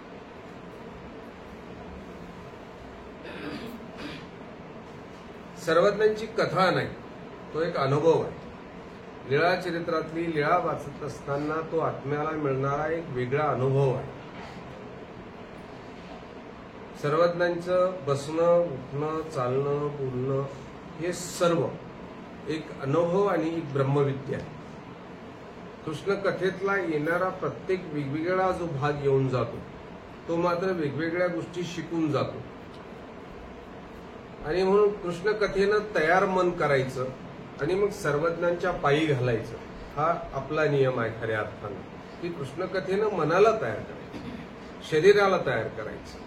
S1: सर्वज्ञांची कथा नाही, तो एक अनुभव आहे. लीळा चरित्रातली लीळा वाचत असताना तो आत्म्याला मिळणारा एक वेगळा अनुभव आहे. सर्वज्ञांचं बसणं, उठणं, चालणं, बोलणं हे सर्व एक अनुभव आणि एक ब्रह्मविद्या आहे. कृष्ण कथेतला येणारा प्रत्येक वेगवेगळा जो भाग येऊन जातो तो मात्र वेगवेगळ्या गोष्टी शिकून जातो. आणि म्हणून कृष्ण कथेनं तयार मन करायचं आणि मग सर्वज्ञांच्या पायी घालायचं, हा आपला नियम आहे खऱ्या अर्थानं. की कृष्ण कथेनं मनाला तयार करायचं, शरीराला तयार करायचं.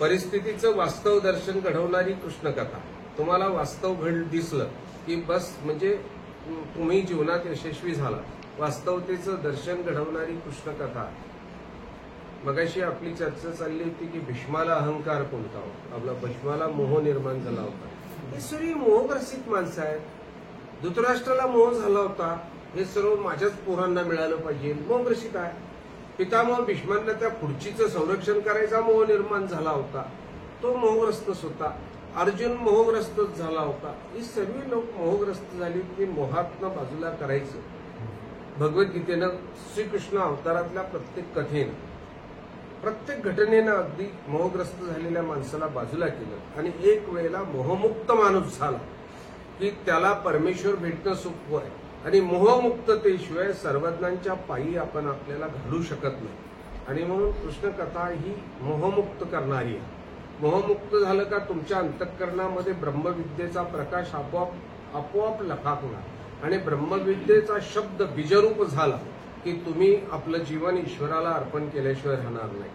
S1: परिस्थितीचं वास्तव दर्शन घडवणारी कृष्ण कथा. तुम्हाला वास्तव दिसलं की बस म्हणजे तुम्ही जीवनात यशस्वी झाला. वास्तवतेचं दर्शन घडवणारी कृष्ण कथा मगाशी आपली चर्चा चालली होती की भीष्माला अहंकार कोणता होता, आपला भीष्माला मोह निर्माण झाला होता. हे सर्व मोहग्रसित माणसं आहेत. धृतराष्ट्राला मोह झाला होता, हे सर्व माझ्याच पोरांना मिळालं पाहिजे, मोहग्रसित आहे. पितामह भीष्मांना त्या खुर्चीचं संरक्षण करायचा मोह निर्माण झाला होता, तो मोहग्रस्तच होता. अर्जुन मोहग्रस्तच झाला होता. ही सर्व लोक मोहग्रस्त झाली की मोहातनं बाजूला करायचं. भगवद्गीतेनं श्रीकृष्ण अवतारातल्या प्रत्येक कथेनं, प्रत्येक घटनेनं अगदी मोहग्रस्त झालेल्या माणसाला बाजूला केलं आणि एक वेळेला मोहमुक्त माणूस झाला की त्याला परमेश्वर भेटणं सोपं आहे. आणि मोहमुक्ततेशिवाय सर्वज्ञांच्या पायी आपण आपल्याला घालू शकत नाही. आणि म्हणून कृष्णकथा ही मोहमुक्त करणारी आहे. मोहमुक्त झालं का तुमच्या अंतःकरणामध्ये ब्रह्मविद्येचा प्रकाश आपोआप लखाकणार आणि ब्रह्मविद्येचा शब्द बीजरूप झाला की तुम्ही आपलं जीवन ईश्वराला अर्पण केल्याशिवाय राहणार नाही.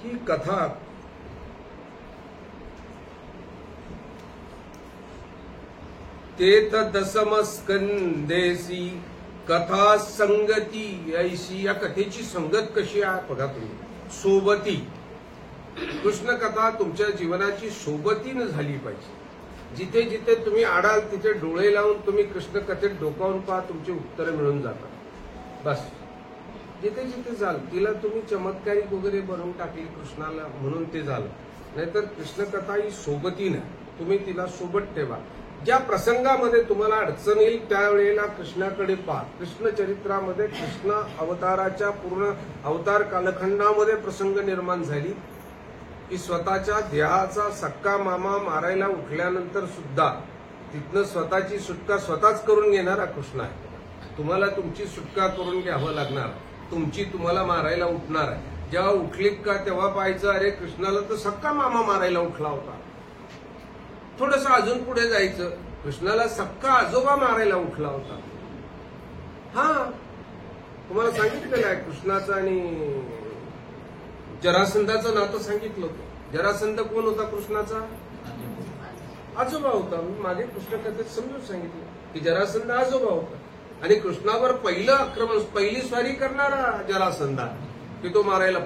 S1: ही कथा तेथ दशमस्कंदेसी कथा संगती ऐशी. या कथेची संगत कशी आहे बघा तुम्ही. सोबती. कृष्ण कथा तुमच्या जीवनाची सोबतीनं झाली पाहिजे. जिथे जिथे तुम्ही आडाल तिथे डोळे लावून तुम्ही कृष्ण कथेत डोकावून पहा, तुमची उत्तरं मिळून जातात. बस जिथे जिथे जाल तिला तुम्ही चमत्कारिक वगैरे बनवून टाकली कृष्णाला म्हणून ते झालं. नाहीतर कृष्ण कथा ही सोबतीनं, तुम्ही तिला सोबत ठेवा. ज्या प्रसंगामध्ये तुम्हाला अडचण येईल त्यावेळेला कृष्णाकडे पहा. कृष्ण चरित्रामध्ये कृष्ण अवताराच्या पूर्ण अवतार कालखंडामध्ये प्रसंग निर्माण झाली की स्वतःच्या देहाचा सक्का मामा मारायला उठल्यानंतर सुद्धा तिथनं स्वतःची सुटका स्वतःच करून घेणारा कृष्ण आहे. तुम्हाला तुमची सुटका करून घ्यावं लागणार, तुमची तुम्हाला मारायला उठणार आहे. जेव्हा उठलीत का तेव्हा पाहायचं अरे कृष्णाला तर सक्का मामा मारायला उठला होता. थोडंसं अजून पुढे जायचं, कृष्णाला सक्का आजोबा मारायला उठला होता. हा तुम्हाला सांगितलेलं आहे कृष्णाचं आणि जरासंधाचं नातं सांगितलं होतं. जरासंध कोण होता कृष्णाचा? आजोबा होता. मी मागे कृष्णकथेत समजून सांगितलं की जरासंध आजोबा होता आणि कृष्णावर पहिलं आक्रमण, पहिली स्वारी करणारा जरासंधा की तो मारायला.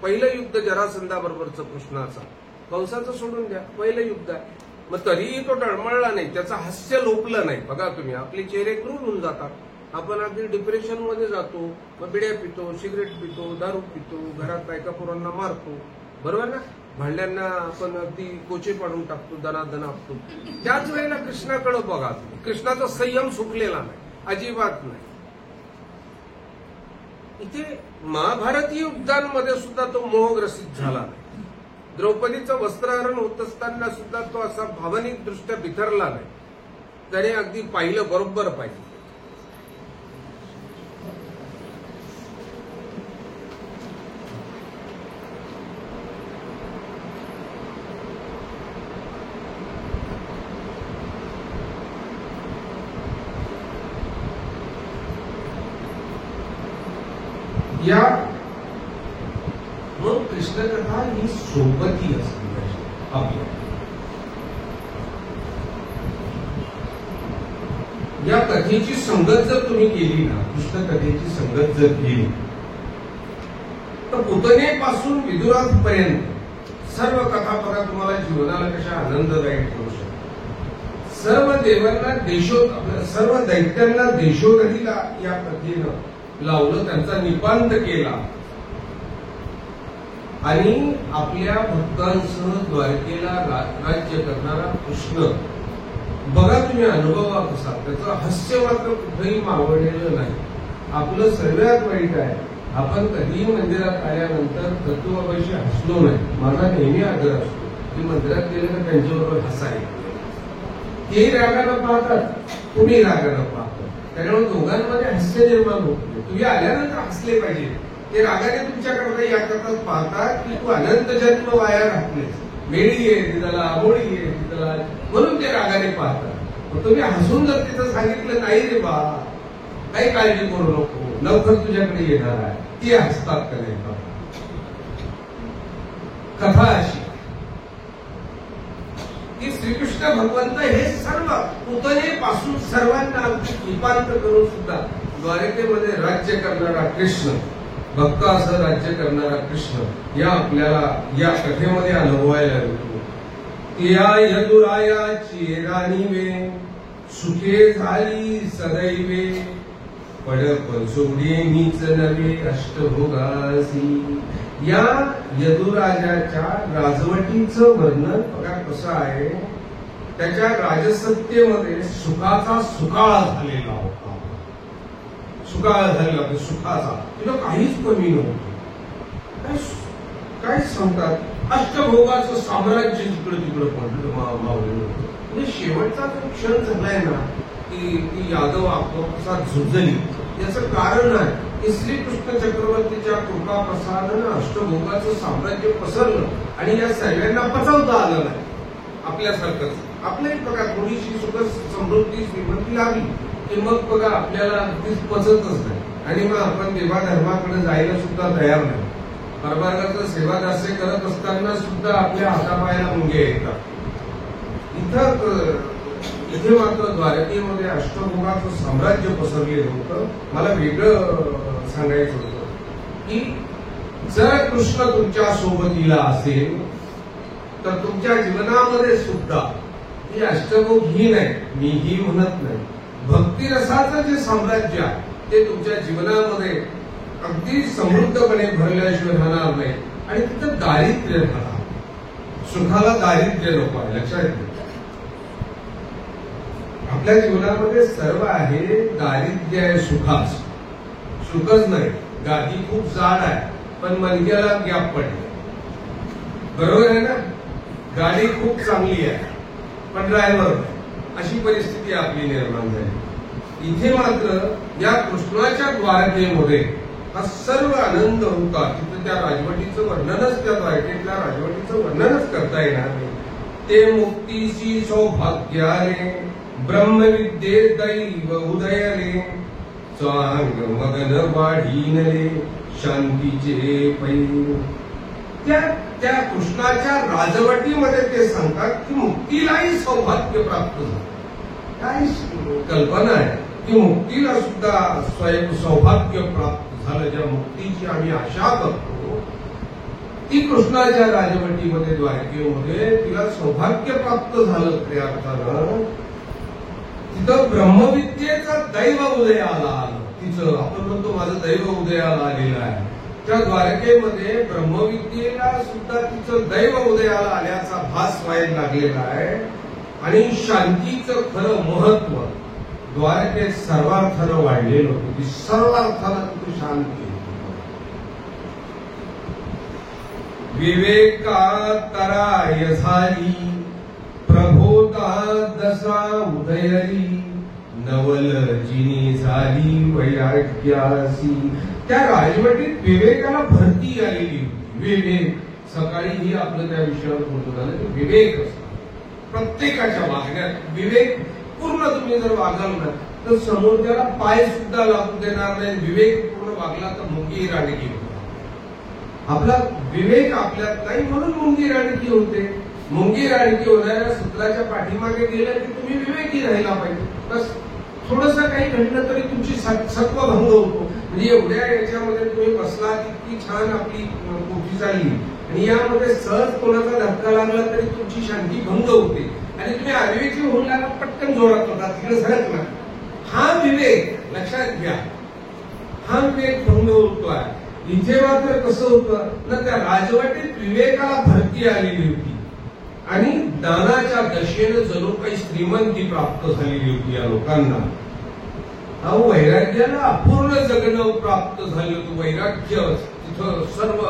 S1: पहिलं युद्ध जरासंधाबरोबरचं कृष्णाचा. कंसाचं सोडून द्या, पहिलं युद्ध आहे. मग तरीही तो डळमळला नाही, त्याचं हास्य लोपलं नाही. बघा तुम्ही, आपले चेहरे क्रूर होऊन जातात. आपण अगदी डिप्रेशनमध्ये जातो, मग बिड्या पितो, सिगरेट पितो, दारू पितो, घरात बायका पोरांना मारतो, बरोबर ना. भांड्यांना आपण अगदी कोचे पाडून टाकतो, दनादन आपतो. त्याच वेळेला कृष्णाकडे बघा, कृष्णाचा संयम सुटलेला नाही, अजिबात नाही. इथे महाभारतीय युद्धांमध्ये सुद्धा तो मोहग्रसित झाला नाही. द्रौपदीचं वस्त्रहरण होत असताना सुद्धा तो असा भावनिक दृष्ट्या बिथरला नाही. त्याने अगदी पाहिलं बरोबर पाहिजे. या मग कृष्णकथा ही सोबती असली पाहिजे आपल्या. या कथेची संगत जर तुम्ही केली ना, कृष्णकथेची संगत जर केली तर पुतनेपासून विदुरापर्यंत सर्व कथा बघा तुम्हाला जीवनाला कशा आनंददायक करू शकतात. सर्व देवांना सर्व दैत्यांना देशोधडीला या कथेनं लावलं, त्यांचा निपांत केला आणि आपल्या भक्तांसह द्वारकेला राज्य करणारा कृष्ण बघा तुम्ही अनुभवा कसा. त्याचं हास्य मात्र कुठेही मावळलेलं नाही. आपलं सर्वात वाईट आहे, आपण कधीही मंदिरात आल्यानंतर तत्वबाबाशी हसलो नाही. माझा नेहमी आदर असतो की मंदिरात गेलं तर त्यांच्याबरोबर हसायचं. तेही रागानं पाहतात, तुम्ही रागानं पाहतात. त्याच्यामुळे दोघांमध्ये हास्य निर्माण होत नाही. तुम्ही आल्यानंतर हसले पाहिजे. ते रागाने तुमच्याकडे याकरता पाहतात की तू अनंत जन्म वाया घातलेस, मेळी आहे तिथला, आबोळी आहे तिथला, म्हणून ते रागाने पाहतात. तुम्ही हसून जर तिथं सांगितलं नाही रे बा काही काळजी करू नको, लवकर तुझ्याकडे येणार आहे, ती हसतात का नाही. कथा अशी की श्रीकृष्ण भगवंत हे सर्व पुतनेपासून सर्वांना अगदी कृपांत करून सुद्धा द्वारकेमध्ये राज्य करणारा कृष्ण, भक्त असं राज्य करणारा कृष्ण या आपल्याला या कथेमध्ये अनुभवायला मिळतो. त्या यदुरायाची राणी वे सुखे झाली सदैवे, पडप सोडे मीच नवे अष्टभोगासी. या यदुराजाच्या राजवटीचं वर्णन बघा कसं आहे. त्याच्या राजसत्तेमध्ये सुखाचा सुकाळ झालेला होता. सुकाळ झालेला होता सुखाचा, तिला काहीच कमी नव्हतं. काय सांगतात, अष्टभोगाचं साम्राज्य जिकडे तिकडे मावलेलं होतं. म्हणजे शेवटचा जो क्षण झालाय ना की यादव आपोआप झुंजली, याचं कारण आहे की श्रीकृष्ण चक्रवर्तीच्या कृपा प्रसादानं अष्टभोगाचं साम्राज्य पसरलं आणि या सगळ्यांना पचवता आलं नाही. आपल्यासारखंच आपल्याही बघा थोडीशी सुद्धा समृद्धी श्रीमंती लागली की मग बघा आपल्याला अगदीच पचतच नाही आणि मग आपण देवाधर्माकडे जायला सुद्धा तयार नाही. परमार्गाचं सेवादास्य करत असताना सुद्धा आपल्या हातापायाला मुंगे येतात. इथे मात्र द्वारकेमध्ये अष्टभोगाचं साम्राज्य पसरलेलं होतं. मला वेगळं सांगायचं होतं की जर कृष्ण तुमच्या सोबतीला असेल तर तुमच्या जीवनामध्ये सुद्धा ही अष्टभोग ही नाही, मीही म्हणत नाही, भक्तिरसाचं जे साम्राज्य आहे ते तुमच्या जीवनामध्ये अगदी समृद्धपणे भरल्याशिवाय राहणार नाही आणि तिथं दारिद्र्य राहणार. सुखाला दारिद्र्य नको आहे, लक्षात घ्या. आपल्या जीवनामध्ये सर्व आहे, दारिद्र्य आहे सुखाच. सुखच नाही, गादी खूप जाड आहे पण मणक्याला गॅप पडले, बरोबर आहे ना. गाडी खूप चांगली आहे पण ड्रायव्हर नाही, अशी परिस्थिती आपली निर्माण झाली. इथे मात्र या कृष्णाच्या द्वारकेमध्ये हा सर्व आनंद होता. तिथं त्या राजवटीचं वर्णनच, त्या द्वारकेतल्या राजवटीचं वर्णनच करता येणार नाही. ते मुक्तीची सौभाग्याने ब्रह्मविद्ये दैव उदयले, चांग मगन वाढीनले शांतीचे पै. त्या कृष्णाच्या राजवटीमध्ये ते सांगतात की मुक्तीलाही सौभाग्य प्राप्त झालं. काय कल्पना आहे की मुक्तीला सुद्धा स्वयं सौभाग्य प्राप्त झालं. ज्या मुक्तीची आम्ही आशा करतो ती कृष्णाच्या राजवटीमध्ये द्वारकेमध्ये तिला सौभाग्य प्राप्त झालं. खऱ्या अर्थानं तिथं ब्रह्मविद्येचा दैव उदयाला आलं. तिचं आपण म्हणतो माझं दैव उदयाला आलेलं आहे. त्या द्वारकेमध्ये ब्रह्मविद्येला सुद्धा तिचं दैव उदयाला आल्याचा भास व्हायला लागलेला आहे. आणि शांतीचं खरं महत्व द्वारकेत सर्वार्थानं वाढलेलं होतं. ती सर्वार्थानं तिथे शांती. विवेका तराय झाली प्रभोता दसा उदयली, नवल जिनी झाली वैराग्यासी. त्या राजवटीत विवेकाला भरती आलेली होती. विवेक, सकाळीही आपलं त्या विषयावर बोलतो झालं की विवेक असतो प्रत्येकाच्या वागण्यात. विवेक पूर्ण तुम्ही जर वागाल ना तर समोर त्याला पाय सुद्धा लागू देणार नाही. विवेक पूर्ण वागला तर मुंगी राणकी होता. आपला विवेक आपल्यात नाही म्हणून मुंगी राणकी होते. मुंगी राणकी होणाऱ्या सूत्राच्या पाठीमागे गेलं की तुम्ही विवेकी राहिला पाहिजे. बस थोडंसं काही घडलं तरी तुमची सत्वभंग होतो. म्हणजे एवढ्या याच्यामध्ये तुम्ही बसला इतकी छान आपली कोठी चालली आणि यामध्ये सहज कोणाचा धक्का लागला तरी तुमची शांती भंग होते आणि तुम्ही अविवेकी होऊन लागला पटकन जोरात होता तिकडे सरक ना. हा विवेक लक्षात घ्या, हा विवेक भंग होतोय. इथे मात्र कसं होतं ना, त्या राजवटीत विवेकाला भरती आलेली होती आणि दानाच्या दशेनं जणू काही श्रीमंती प्राप्त झालेली होती या लोकांना. अहो वैराग्याला अपूर्ण जगणं प्राप्त झालं होतं. वैराग्य तिथं सर्व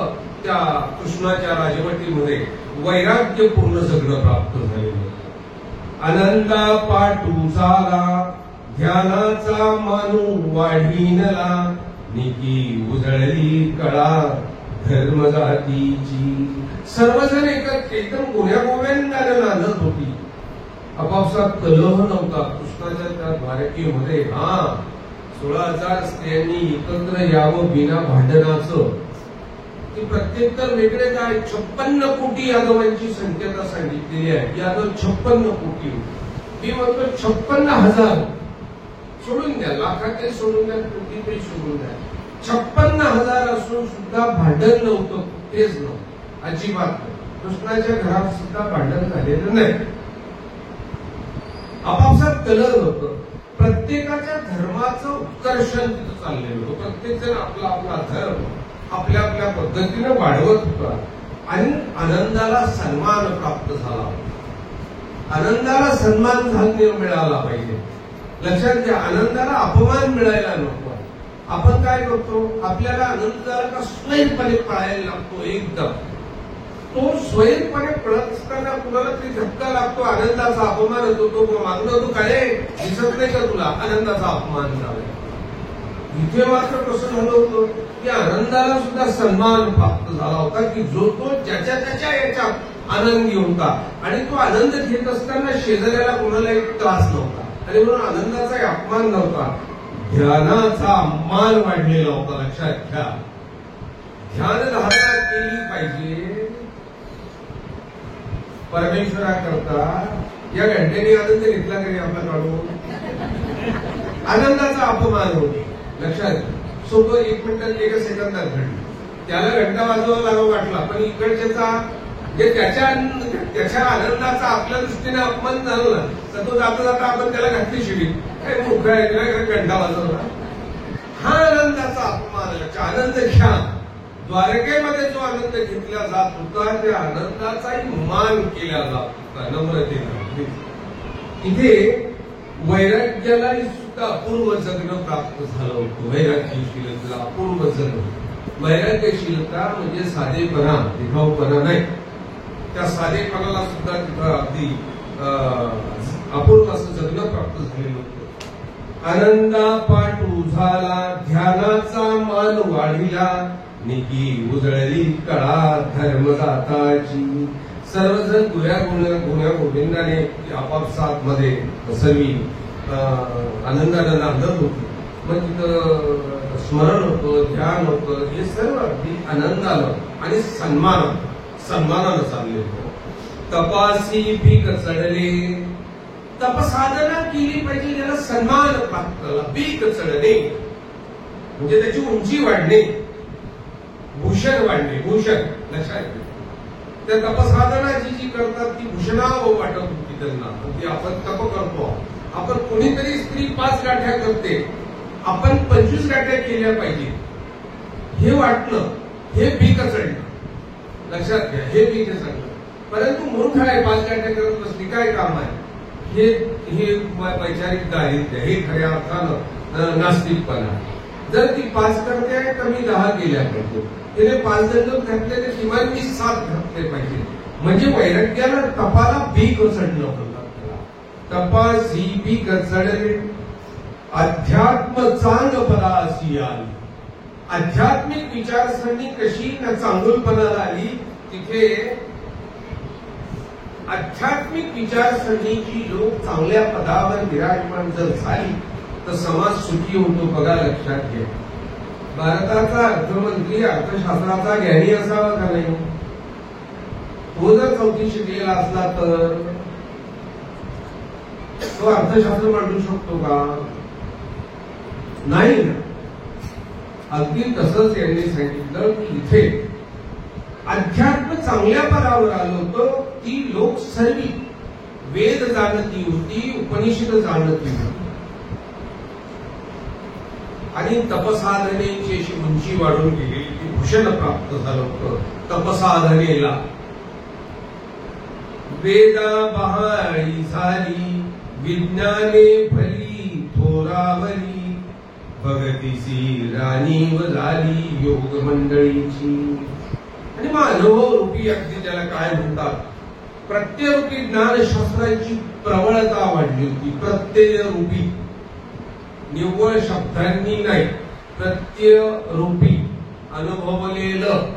S1: त्या कृष्णाच्या राजवटीमध्ये वैराग्यपूर्ण जगणं प्राप्त झालेलं. आनंदा पाटू चाला ध्यानाचा मानू वाढीनला, निकी उजळली कळा धर्म जातीची. सर्वजण एकदम गोऱ्या गोव्यांना नांदत होती. आपापसात कलह नव्हता कृष्णाच्या त्या द्वारकेमध्ये. 16,000 स्त्रियांनी एकत्र यावं बिना भांडणाचं. की प्रत्युत्तर वेगळे काय 56 कोटी यादवांची संख्या सांगितलेली आहे. यादव 56 कोटी. मी म्हणतो 56,000 सोडून द्या, लाखाचे सोडून द्या, कोटी तरी सोडून द्या. 56,000 असून सुद्धा भांडण नव्हतं, तेच नव्हतं, अजिबात नाही. कृष्णाच्या घरात सुद्धा भांडण झालेलं नाही. आपापसात कलर होतं. प्रत्येकाच्या धर्माचं उत्कर्षण तिथं चाललेलं होतं. प्रत्येक जण आपला आपला धर्म आपल्या आपल्या पद्धतीनं वाढवत होता आणि आनंदाला सन्मान प्राप्त झाला. आनंदाला सन्मान मिळाला पाहिजे. लक्षात घ्या, आनंदाला अपमान मिळायला नको. आपण काय करतो, आपल्याला आनंद झाला का स्वयंपणे पळायला लागतो. एकदम तो स्वयंपणे पळत असताना कुणाला तरी धक्का लागतो, आनंदाचा अपमान होतो. तो मागणं तू काय दिसत नाही का तुला, आनंदाचा अपमान झाला. इथे मात्र कसं झालं होतं की आनंदाला सुद्धा सन्मान प्राप्त झाला होता, की जो तो ज्याच्या त्याच्या याच्यात आनंदी होता आणि तो आनंद घेत असताना शेजाऱ्याला कोणाला एक त्रास नव्हता आणि म्हणून आनंदाचा अपमान नव्हता. ध्यानाचा मान वाढलेला होता. लक्षात घ्या, ध्यान धारणा केली पाहिजे परमेश्वराकरता. या घंटेने आनंद घेतला तरी आपला काढून आनंदाचा अपमान होतो. लक्षात, सोबत 1 मिनिटात 1 सेकंदात घडली. त्याला घंटा वाजवायला लागा वाटला, पण इकडच्याचा जे त्याच्या आनंदाचा आपल्या दृष्टीने अपमान झाला ना, तर तो जाता जाता आपण त्याला घातली शिडी, काय मोकळा आहे घंटा वाजवला. हा आनंदाचा अपमान. आनंद घ्या. द्वारकेमध्ये जो आनंद घेतला जात होता त्या आनंदाचाही मान केला जात होता नम्रतेने. इथे वैराग्यालाही सुद्धा अपूर्व जगणं प्राप्त झालं होतं. वैराग्यशीलतेला अपूर्व जगणं. वैराग्यशीलता म्हणजे साधेपणा, दिखाऊपणा नाही. त्या साधेपणाला सुद्धा तिथं अगदी अपूर्व असं जगणं प्राप्त झालेलं होतं. आनंदा पाठू झाला, ध्यानाचा मान वाढिला, निकी उजळली कळा धर्मदाताची. सर्वजण गुण्या गोविंदाने आपापसात मध्ये सर्वी आनंदानं नांदत होती. मग तिथं स्मरण होतं, ध्यान होतं, हे सर्व अगदी आनंदानं आणि सन्मानानं चालले होतं. तपासी पीक चढले. तपसाधना केली पाहिजे, त्याला सन्मान प्राप्त झाला. पीक चढणे म्हणजे त्याची उंची वाढणे, भूषण वाढणे. भूषण लक्षात घ्या, त्या तपसाधना जी करतात ती भूषणावं वाटत होती त्यांना. ती आपण तप करतो. आपण कोणीतरी स्त्री 5 गाठ्या करते, आपण 25 गाठ्या केल्या पाहिजे हे वाटणं, हे पीक चढणं. लक्षात घ्या, हे पीक चढणं. परंतु मूर्ख आहे, 5 गाठ्या करत बसली, काय काम आहे? हे वैचारिक दारिद्र्य, हे खऱ्या अर्थानं नास्तिकपणा. जर ती 5 करते आहे तर मी 10 केल्या पाहिजे. तिने 5 दंड घातले तर किमान मी 7 घातले पाहिजे. म्हणजे वैराग्याला तपाला पीक चढणं म्हणतात त्याला. तपासी पीक चढले, अध्यात्म चांग पदासी आली. आध्यात्मिक विचारसरणी कशी न चांगुलपणाला आली. तिथे आध्यात्मिक विचारसरणीची लोक चांगल्या पदावर विराजमान जर झाली तर समाज सुखी होतो. बघा, लक्षात घ्या, भारताचा अर्थमंत्री अर्थशास्त्राचा ज्ञानी असावा का नाही? तो जर 4थी शिकलेला असला तर तो अर्थशास्त्र मांडू शकतो का? नाही ना. अगदी तसंच यांनी सांगितलं की इथे अध्यात्म चांगल्या पदावर आलं होतं. ती लोक सर्वी वेद जाणती होती, उपनिषद जाणती होती आणि तपसाधनेची अशी उंची वाढून गेली की भूषण प्राप्त झालं होतं तपसाधनेला. वेदा बहाळी झाली, विज्ञाने फली थोरावली, भगतीसी राणीव झाली योग मंडळीची. आणि मग अनुभव रूपी अगदी त्याला काय म्हणतात, प्रत्ययरूपी ज्ञानशास्त्राची प्रबळता वाढली होती. प्रत्यय रूपी, निव्वळ शब्दांनी नाही, प्रत्यय रूपी अनुभवलेलं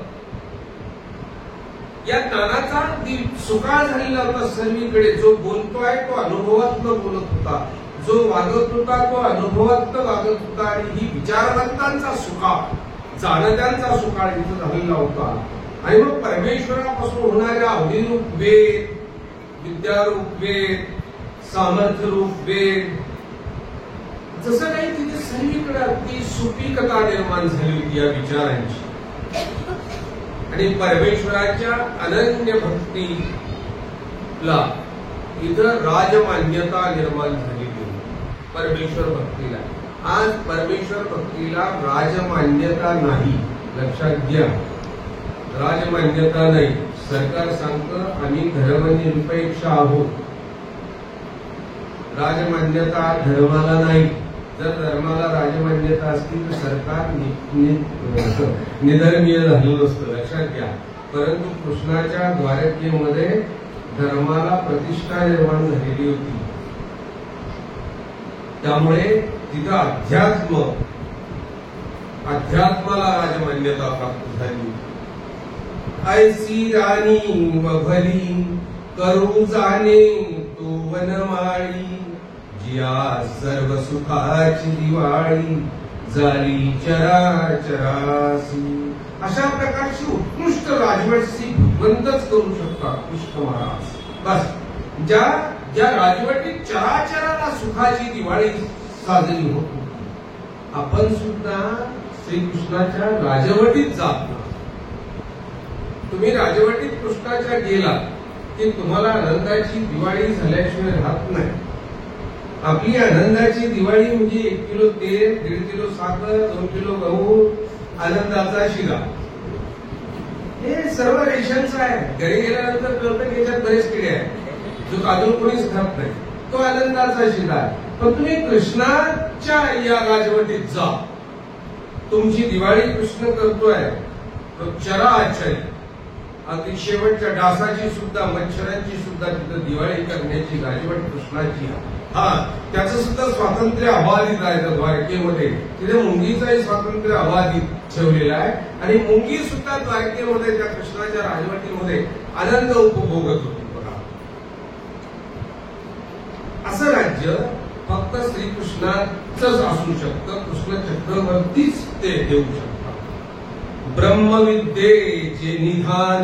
S1: या ज्ञानाचा सुकाळ झालेला होता सर्वीकडे. जो बोलतोय तो अनुभवातनं बोलत होता, जो वागत होता तो अनुभवातनं वागत होता. आणि ही विचारवंतांचा सुकाळ जाणत्यांचा सुकाळ इथं झालेला होता. आणि मग परमेश्वरापासून होणाऱ्या अवधीरूप वेद, विद्यारूप वेद, सामर्थ्यरूप वेद, जसं काही तिथे सगळीकडे अगदी सुपीकता निर्माण झाली होती या विचारांची. आणि परमेश्वराच्या अनन्य भक्तीला इथं राजमान्यता निर्माण झालेली होती. परमेश्वर भक्तीला आज परमेश्वर भक्तीला राजमान्यता नाही, लक्षात घ्या. राजमान्यता नाही. सरकार सांगतं आम्ही धर्मनिरपेक्ष आहोत. राजमान्यता धर्माला नाही. जर धर्माला राजमान्यता असती तर सरकार निधर्मीय झालं नसतं, लक्षात घ्या. परंतु कृष्णाच्या द्वारकेमध्ये धर्माला प्रतिष्ठा निर्माण झालेली होती. त्यामुळे तिथं अध्यात्माला राजमान्यता प्राप्त झाली. ऐसी राणी व भली करू जाणे तो वनमाळी, जिया सर्व सुखाची दिवाळी झाली चराचरासी. अशा प्रकारची उत्कृष्ट राजवट श्री भगवंतच करू शकतात कृष्ण महाराज. बस ज्या राजवटीत चराचराला सुखाची दिवाळी साजरी होतो, आपण सुद्धा श्रीकृष्णाच्या राजवटीत जात नाही. तुम्ही राजवटीत कृष्णाच्या गेला की तुम्हाला आनंदाची दिवाळी झाल्याशिवाय राहत नाही. आपली आनंदाची दिवाळी म्हणजे 1 किलो तेल, 1.5 किलो साखर, 2 किलो गहू, आनंदाचा शिरा. हे सर्व रेशनचं आहे. घरी गेल्यानंतर कळतं की याच्यात बरेच किडे आहेत, जो अजून कोणीच खात नाही. तो आनंदाचा शिरा आहे. पण तुम्ही कृष्णाच्या या राजवटीत जा. तुमची दिवाळी कृष्ण करतोय. चराचरी अगदी शेवटच्या डासाची सुद्धा, मच्छरांची सुद्धा तिथं दिवाळी करण्याची राजवट कृष्णाची आहे. त्याचं सुद्धा स्वातंत्र्य अबाधित आहे. त्या द्वारकेमध्ये तिथे मुंगीचंही स्वातंत्र्य अबाधित ठेवलेलं आहे. आणि मुंगी सुद्धा द्वारकेमध्ये त्या कृष्णाच्या राजवटीमध्ये आनंद उपभोगत होती. बघा, असं राज्य फक्त श्रीकृष्णाचंच असू शकतं. कृष्ण चक्रवर्तीच ते देऊ शकतात. ब्रह्मविद्येचे निधान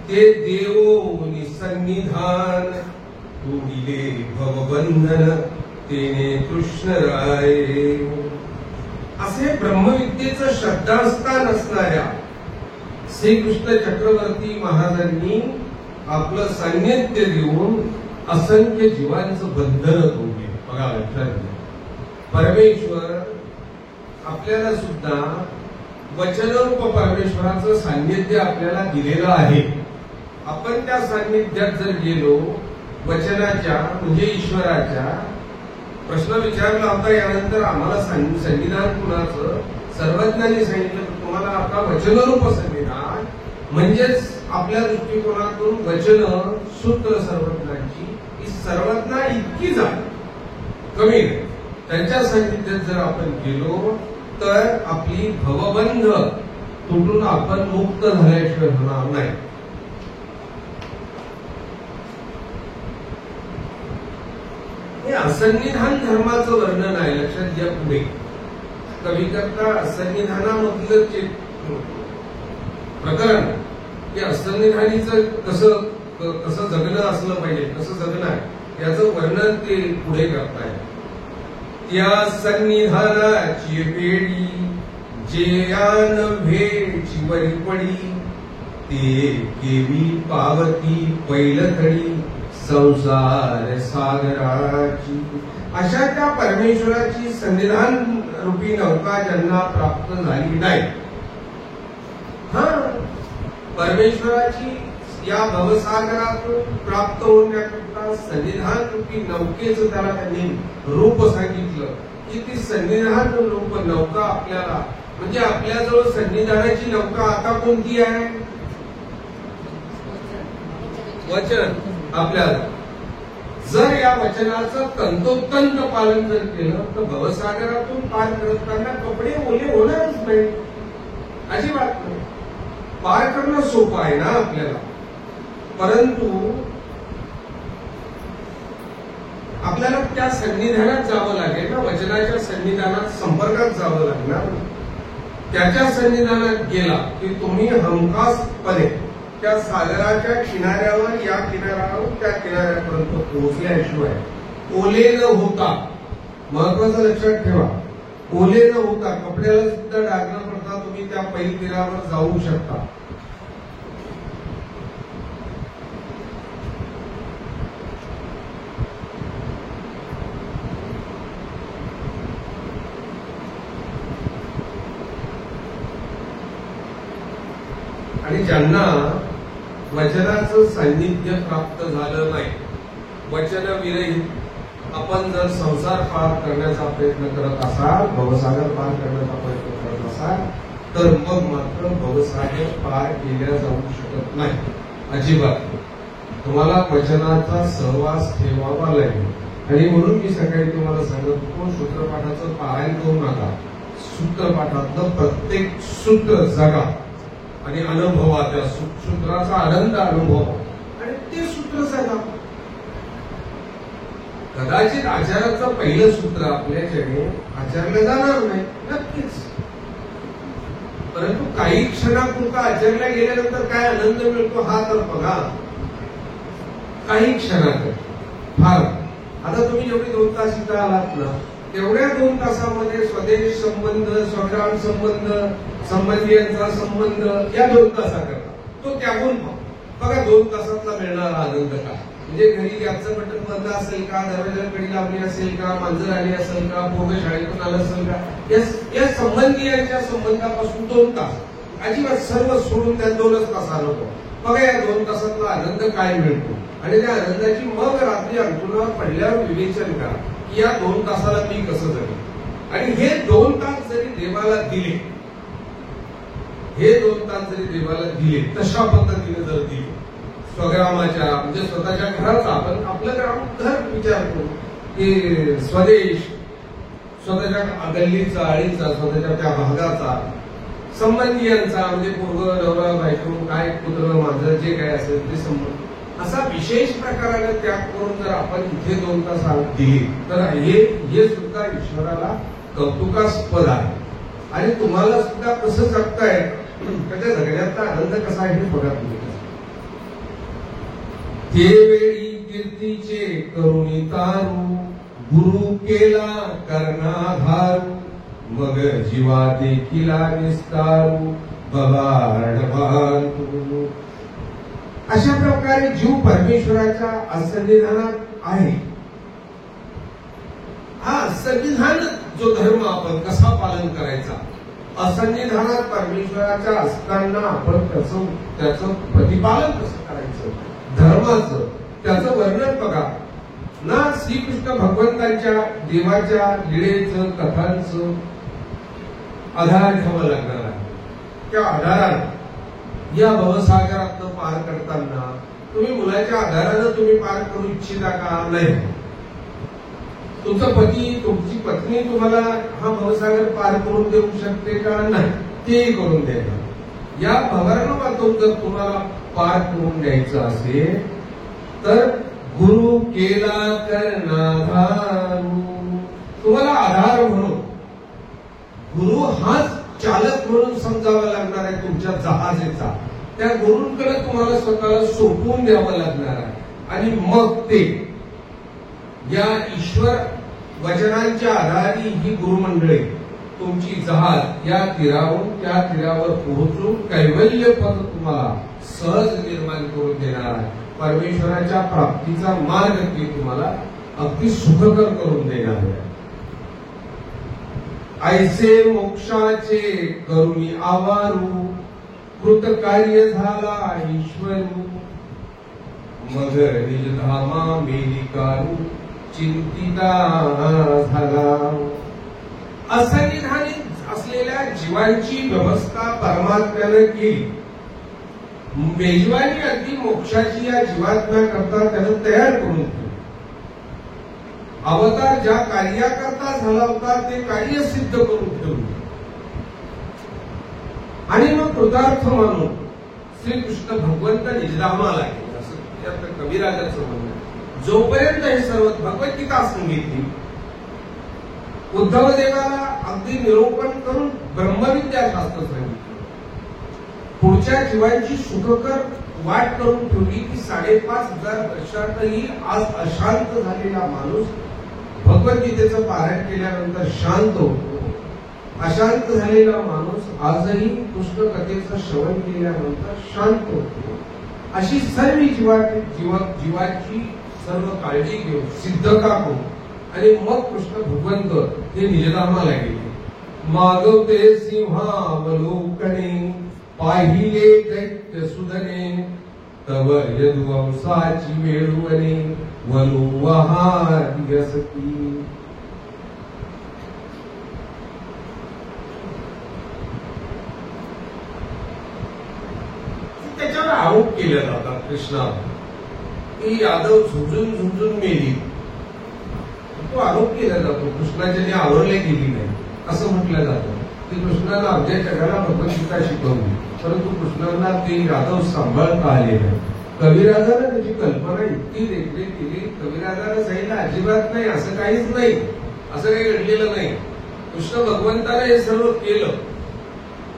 S1: ते देवो निसन्निधान, तुडिले भवबंधन तेने कृष्ण राय. असे ब्रह्मविद्येचं श्रद्धास्थान असणाऱ्या श्रीकृष्ण चक्रवर्ती महाराजांनी आपलं सान्निध्य देऊन असंख्य जीवांचं बंधन तोडले. बघा, लक्षात घ्या. परमेश्वर आपल्याला सुद्धा वचनरूप परमेश्वराचं सान्निध्य आपल्याला दिलेलं आहे. आपण त्या सान्निध्यात जर गेलो, वचनाच्या म्हणजे ईश्वराच्या, प्रश्न विचारला होता यानंतर आम्हाला संविधान कुणाचं, सर्वज्ञांनी सांगितलं की तुम्हाला आता वचनरूप संविधान म्हणजेच आपल्या दृष्टिकोनातून वचन सूत्र सर्वज्ञांची ही सर्वज्ञा इतकी झाली कमी नाही. त्यांच्या सान्निध्यात जर आपण गेलो तर आपली भवबंध तुटून आपण मुक्त झाल्याशिवाय होणार नाही. हे असन्निधान धर्माचं वर्णन आहे. लक्षात घ्या. पुढे कवी करता असन्निधानामधलं प्रकरण की असन्निधानीचं कसं जगणं असलं पाहिजे, कसं जगणं आहे याचं वर्णन ते पुढे करताय. त्या सन्निधानाची वेळी जे आन भेची वरी पडी, ते केवी पावती पैलथडी संसार सागराची. अशा त्या परमेश्वराची संविधान रूपी नौका ज्यांना प्राप्त झाली नाही, परमेश्वराची या भवसागरातून प्राप्त होण्याकरता संविधान रूपी नौकेचं त्याला त्यांनी रूप सांगितलं की ती संविधान रूप नौका आपल्याला, म्हणजे आपल्याजवळ संविधानाची नौका आता कोणती आहे? वचन. आपल्याला जर या वचनाचं तंतोतंत पालन जर केलं तर भवसागरातून पार करताना कपडे ओले होणारच नाही, अजिबात नाही. पार करणं सोपं आहे ना आपल्याला, परंतु आपल्याला त्या सन्निधानात जावं लागेल ना, वचनाच्या सन्निधानात संपर्कात जावं लागणार. त्याच्या सन्निधानात गेला की तुम्ही हमखासपणे त्या सागराच्या किनाऱ्यावर, या किनाऱ्यावर त्या किनाऱ्यापर्यंत पोहोचल्याशिवाय ओले न होता, महत्वाचं लक्षात ठेवा, ओले न होता, कपड्याला सुद्धा डाग न पडता तुम्ही त्या पैल तीरावर जाऊ शकता. आणि ज्यांना वचनाचं सान्निध्य प्राप्त झालं नाही, वचन विरहित आपण जर संसार पार करण्याचा प्रयत्न करत असाल, भवसागर पार करण्याचा प्रयत्न करत असाल, तर मग मात्र भवसागर पार केल्या जाऊ शकत नाही, अजिबात. तुम्हाला वचनाचा सहवास ठेवावा लागेल. आणि म्हणून मी सकाळी तुम्हाला सांगत होतो, सूत्रपाठाचं पारायण करू नका, सूत्रपाठातलं प्रत्येक सूत्र जगा आणि अनुभवा, त्या सूत्राचा आनंद अनुभव आणि ते सूत्र सांगा. कदाचित आचाराचं पहिलं सूत्र आपल्याच्याने आचरलं जाणार नाही, नक्कीच, परंतु काही क्षणापुरता आचरल्या गेल्यानंतर काय आनंद मिळतो हा तर बघा. काही क्षणात फार, आता तुम्ही जेवढी 2 तास इथं आलात ना, तेवढ्या 2 तासामध्ये स्वदेश संबंध, स्वग्राम संबंध, संबंधियांचा संबंध, या 2 तासाकरता तो त्यागून बघा 2 तासातला मिळणारा आनंद काय. म्हणजे घरी गॅसचं बटन बंद असेल का, दरवाजाला कडी लावली असेल का, मांजर आली असेल का, पोरगं शाळेतून आलं असेल का, या संबंधियांच्या संबंधापासून 2 तास अजिबात सर्व सोडून त्या 2च तास आलो. बघा या 2 तासातला आनंद काय मिळतो. आणि त्या आनंदाची मग रात्री अंतुनावर पडल्यावर विवेचन करा की या 2 तासाला मी कसं जगेन. आणि हे 2 तास जरी देवाला दिले, हे 2 तास जरी देवाला दिले, तशा पद्धतीने जर दिले, स्वग्रामाच्या म्हणजे स्वतःच्या घराचा, आपण आपलं ग्राम घर विचार करू की स्वदेश, स्वतःच्या गल्लीचा, आळीचा, स्वतःच्या त्या भागाचा, संबंधियांचा म्हणजे पूर्व नवरा बायको, काय कुत्र मांजर जे काय असेल ते संबंध, असा विशेष प्रकाराने त्याग करून जर आपण इथे 2 तास दिली तर हे सुद्धा ईश्वराला कौतुकास्पद आहे. आणि तुम्हाला सुद्धा कसं जगताय, त्याच्या जगण्याचा आनंद कसा आहे हे बघा तुम्ही. ते वेळी कीर्तीचे करुणी तारू, गुरु केला कर्णाधारू, मग जीवा देखिला निस्तारू, बबाड बांधू. अशा प्रकारे जीव परमेश्वराच्या असंविधानात आहे. हा संविधान जो धर्म आपण कसा पालन करायचा, असंविधानात परमेश्वराच्या असताना आपण त्याचं प्रतिपालन कसं करायचं, धर्माचं त्याचं वर्णन बघा ना. श्रीकृष्ण भगवंतांच्या देवाच्या लीळेचं, कथांचं आधार घ्यावा लागणार आहे. त्या आधारात या भवसागरातनं पार करताना तुम्ही मुलाच्या आधारानं तुम्ही पार करू इच्छिता का? नाही. तुमचा पती, तुमची पत्नी तुम्हाला हा भवसागर पार करून देऊ शकते का? नाही. तेही करून द्यायला. या भवरणातून जर तुम्हाला पार करून द्यायचं असेल तर गुरु केला कर्णाधारू, तुम्हाला आधार म्हणून गुरु हाच चालक म्हणून समजावा लागणार आहे तुमच्या जहाजेचा. त्या गुरूंकडे तुम्हाला स्वतःला सोपवून द्यावं लागणार आहे. आणि मग ते या ईश्वर वचनांच्या आधारे ही गुरुमंडळी तुमची जहाज या तीरावरून त्या तीरावर पोहोचून कैवल्य पद तुम्हाला सहज निर्माण करून देणार आहे. परमेश्वराच्या प्राप्तीचा मार्ग ते तुम्हाला अगदी सुखकर करून देणार आहे. ऐसे मोक्षाचे करुणी आवारू, कृतकार्य झाला ईश्वरू, मग निजधामा मेलिकारू, चिंतिता झाला. असंविधानित असलेल्या जीवांची व्यवस्था परमात्म्याने केली. मेजवानी अगदी मोक्षाची या जीवात्म्याकरता त्यानं तयार करून ठेवली. अवतार ज्या कार्याकरता झाला होता ते कार्य सिद्ध करून ठेवले. आणि मग कृतार्थ मानून श्रीकृष्ण भगवंत निजधामाला गेले, असं कविराजाचं म्हणणं. जोपर्यंत हे सर्व भगवद्गीता सांगितली, उद्धव देवाला अगदी निरोप अवलोकन करून ब्रह्मविद्याशास्त्र सांगितलं. पुढच्या जीवांची सुखकर वाट करून ठेवली की 5,500 वर्षातही आज अशांत झालेला माणूस भगवद्गीतेचं पारायण केल्यानंतर शांत होतो. अशांत झालेला माणूस आजही कृष्ण कथेचं श्रवण केल्यानंतर शांत होतो. अशी सर्व जीवाची सर्व काळजी घेऊन सिद्धता करून आणि मग कृष्ण भगवंत हे निजधामाला गेले. मागवते सिंहावलोकने पाहिले दैत्य सुधने तव यदुवंसाची वेळुवने वनुवहारी असती. त्याच्यावर आरोप केले जातात कृष्णावर की यादव झुंजून झुंजून मेली. तो आरोप केला जातो कृष्णाच्याने आवरले गेली नाही असं म्हटलं जातं की कृष्णाला अवघ्या जगाला भगवद्गीता शिकवली परंतु कृष्णाला ते यादव सांभाळता आले नाही. कविराजाला त्याची कल्पना इतकी देखरेख केली. कविराजाला सांगितलं अजिबात नाही असं काहीच नाही, असं काही घडलेलं नाही. कृष्ण भगवंताला हे सर्व केलं.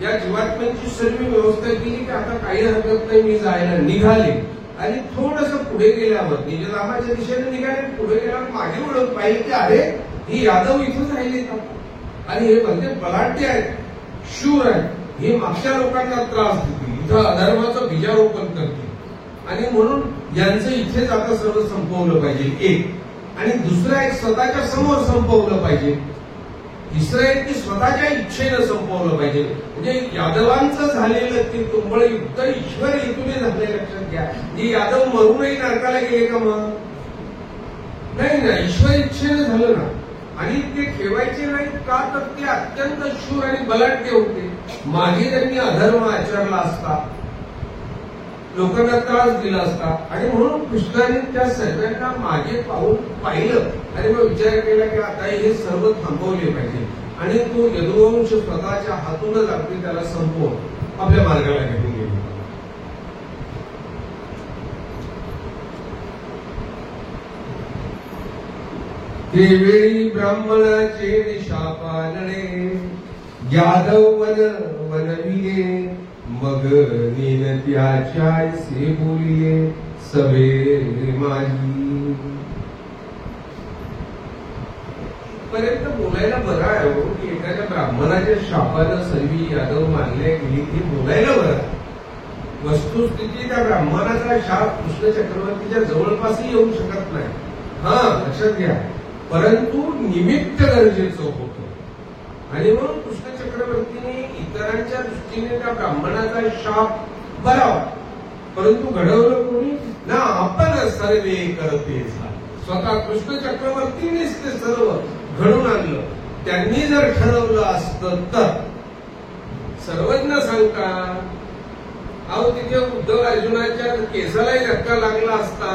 S1: या जीवात्म्यांची सर्व व्यवस्था केली की आता काही हरकत नाही मी जायला निघाले. आणि थोडस पुढे गेल्यावर निजधामाच्या दिशेने निघाले. पुढे गेल्यावर मागे वळून पाहिले की अरे ही यादव इथंच राहिले का आणि हे म्हणजे बलाढ्य आहेत, शूर आहेत, हे मागच्या लोकांना त्रास देतील, इथं अधर्माचं बीजारोपण करतील आणि म्हणून यांचं इथेच आता सर्व संपवलं पाहिजे एक. आणि दुसरं एक स्वतःच्या समोर संपवलं पाहिजे. तिसरं एक की स्वतःच्या इच्छेनं संपवलं पाहिजे. म्हणजे यादवांचं झालेलं ते तुंबळ युद्ध ईश्वर हेतूने झाले लक्षात घ्या. जे यादव मरूनही नरकाला गेले का मग नाही ना, ईश्वर इच्छेनं झालं ना. आणि ते ठेवायचे नाहीत का तर ते अत्यंत शूर आणि बलाढ्य होते. मागे त्यांनी अधर्म आचरला असता, लोकांना त्रास दिला असता आणि म्हणून कृष्णाने त्या सर्वांना मागे पाहिलं आणि मग विचार केला की आता हे सर्व थांबवले पाहिजे. आणि तो यदुवंश स्वतःच्या हातूनच अगदी त्याला संपवून आपल्या मार्गाला घेऊन गेले. त्यावेळी ब्राह्मणाचे शापानणे यादव वनविले मग नेनत्याच्या से बोलिये सभे माझी. पर्यंत बोलायला बरं आहे हो की एखाद्या ब्राह्मणाच्या शापानं सर्वी यादव मानल्या गेली ती बोलायला बरं. वस्तुस्थिती त्या ब्राह्मणाचा शाप कृष्ण चक्रवर्तीच्या जवळपासही येऊ शकत नाही. हा लक्षात घ्या. परंतु निमित्त गरजेचं होतं आणि म्हणून कृष्ण चक्रवर्तीने इतरांच्या दृष्टीने त्या ब्राह्मणाचा शाप बरावा परंतु घडवलं कोणी ना, आपण सर्वे करते. स्वतः कृष्ण चक्रवर्तीनेच ते सर्व घडून आणलं. त्यांनी जर ठरवलं असतं तर सर्वज्ञ सांगतात अहो तिथे उद्धव अर्जुनाच्या केसालाही धक्का लागला असता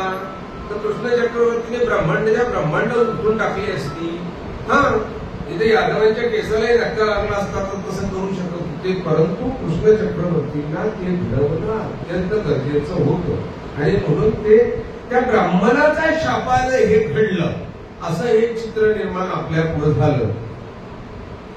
S1: तर कृष्ण चक्रवर्तीने ब्रह्मांड उठून टाकली असती. हा इथे यादवांच्या केसालाही धक्का लागला असता तर तसं करू शकत होते. परंतु कृष्ण चक्रवर्तींना ते घडवणं अत्यंत गरजेचं होतं आणि म्हणून ते त्या ब्राह्मणाच्या शापानं हे घडलं असं हे चित्र निर्माण आपल्या पुढे झालं.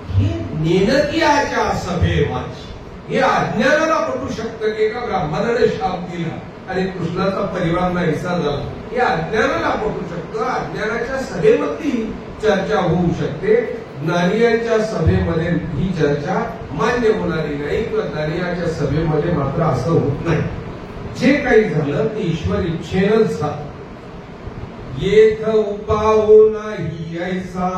S1: ही नेनकियाच्या सभे माझी हे अज्ञानाला पटू शकतं की एका ब्राह्मणाने शाप दिला आणि कृष्णाचा परिवार नाहीसा झाला. हे अज्ञानाला पटू शकतं. अज्ञानाच्या सभेमध्ये ही चर्चा होऊ शकते. ज्ञानियांच्या सभेमध्ये ही चर्चा मान्य होणारी नाही किंवा ज्ञानियांच्या सभेमध्ये मात्र असं होत नाही. जे काही झालं ते ईश्वर इच्छेनंच झालं. येथ उपावो नाही ऐसा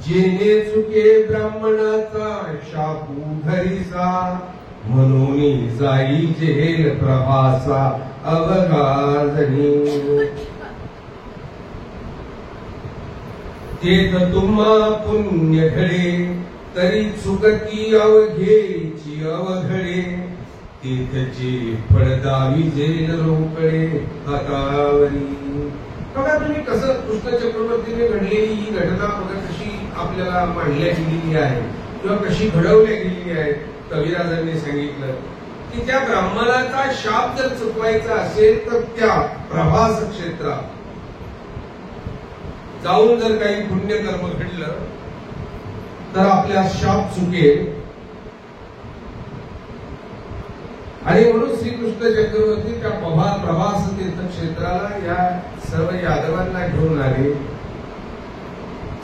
S1: जेने चुके ब्राह्मणाचा शापू धरीसा म्हणून जाई जेल प्रभासा अवगाजनी. तेथ तुम्हा पुण्य घडे तरी चुकती अवघेची अवघडे तेथचे फळदावी जेल रोकडे हातावरी. बघा तुम्ही कसं कृष्ण चक्रवर्तीने घडलेली ही घटना बघा कशी आपल्याला मांडल्या गेलेली आहे किंवा कशी घडवल्या गेलेली आहे. कविराजांनी सांगितलं की त्या ब्राह्मणाचा शाप जर चुकवायचा असेल तर त्या प्रभास क्षेत्रात जाऊन जर काही पुण्यकर्म घडलं तर आपल्या शाप चुकेल. आणि म्हणून श्रीकृष्ण चक्रवर्ती त्या प्रभास तीर्थक्षेत्राला या सर्व यादवांना घेऊन आले.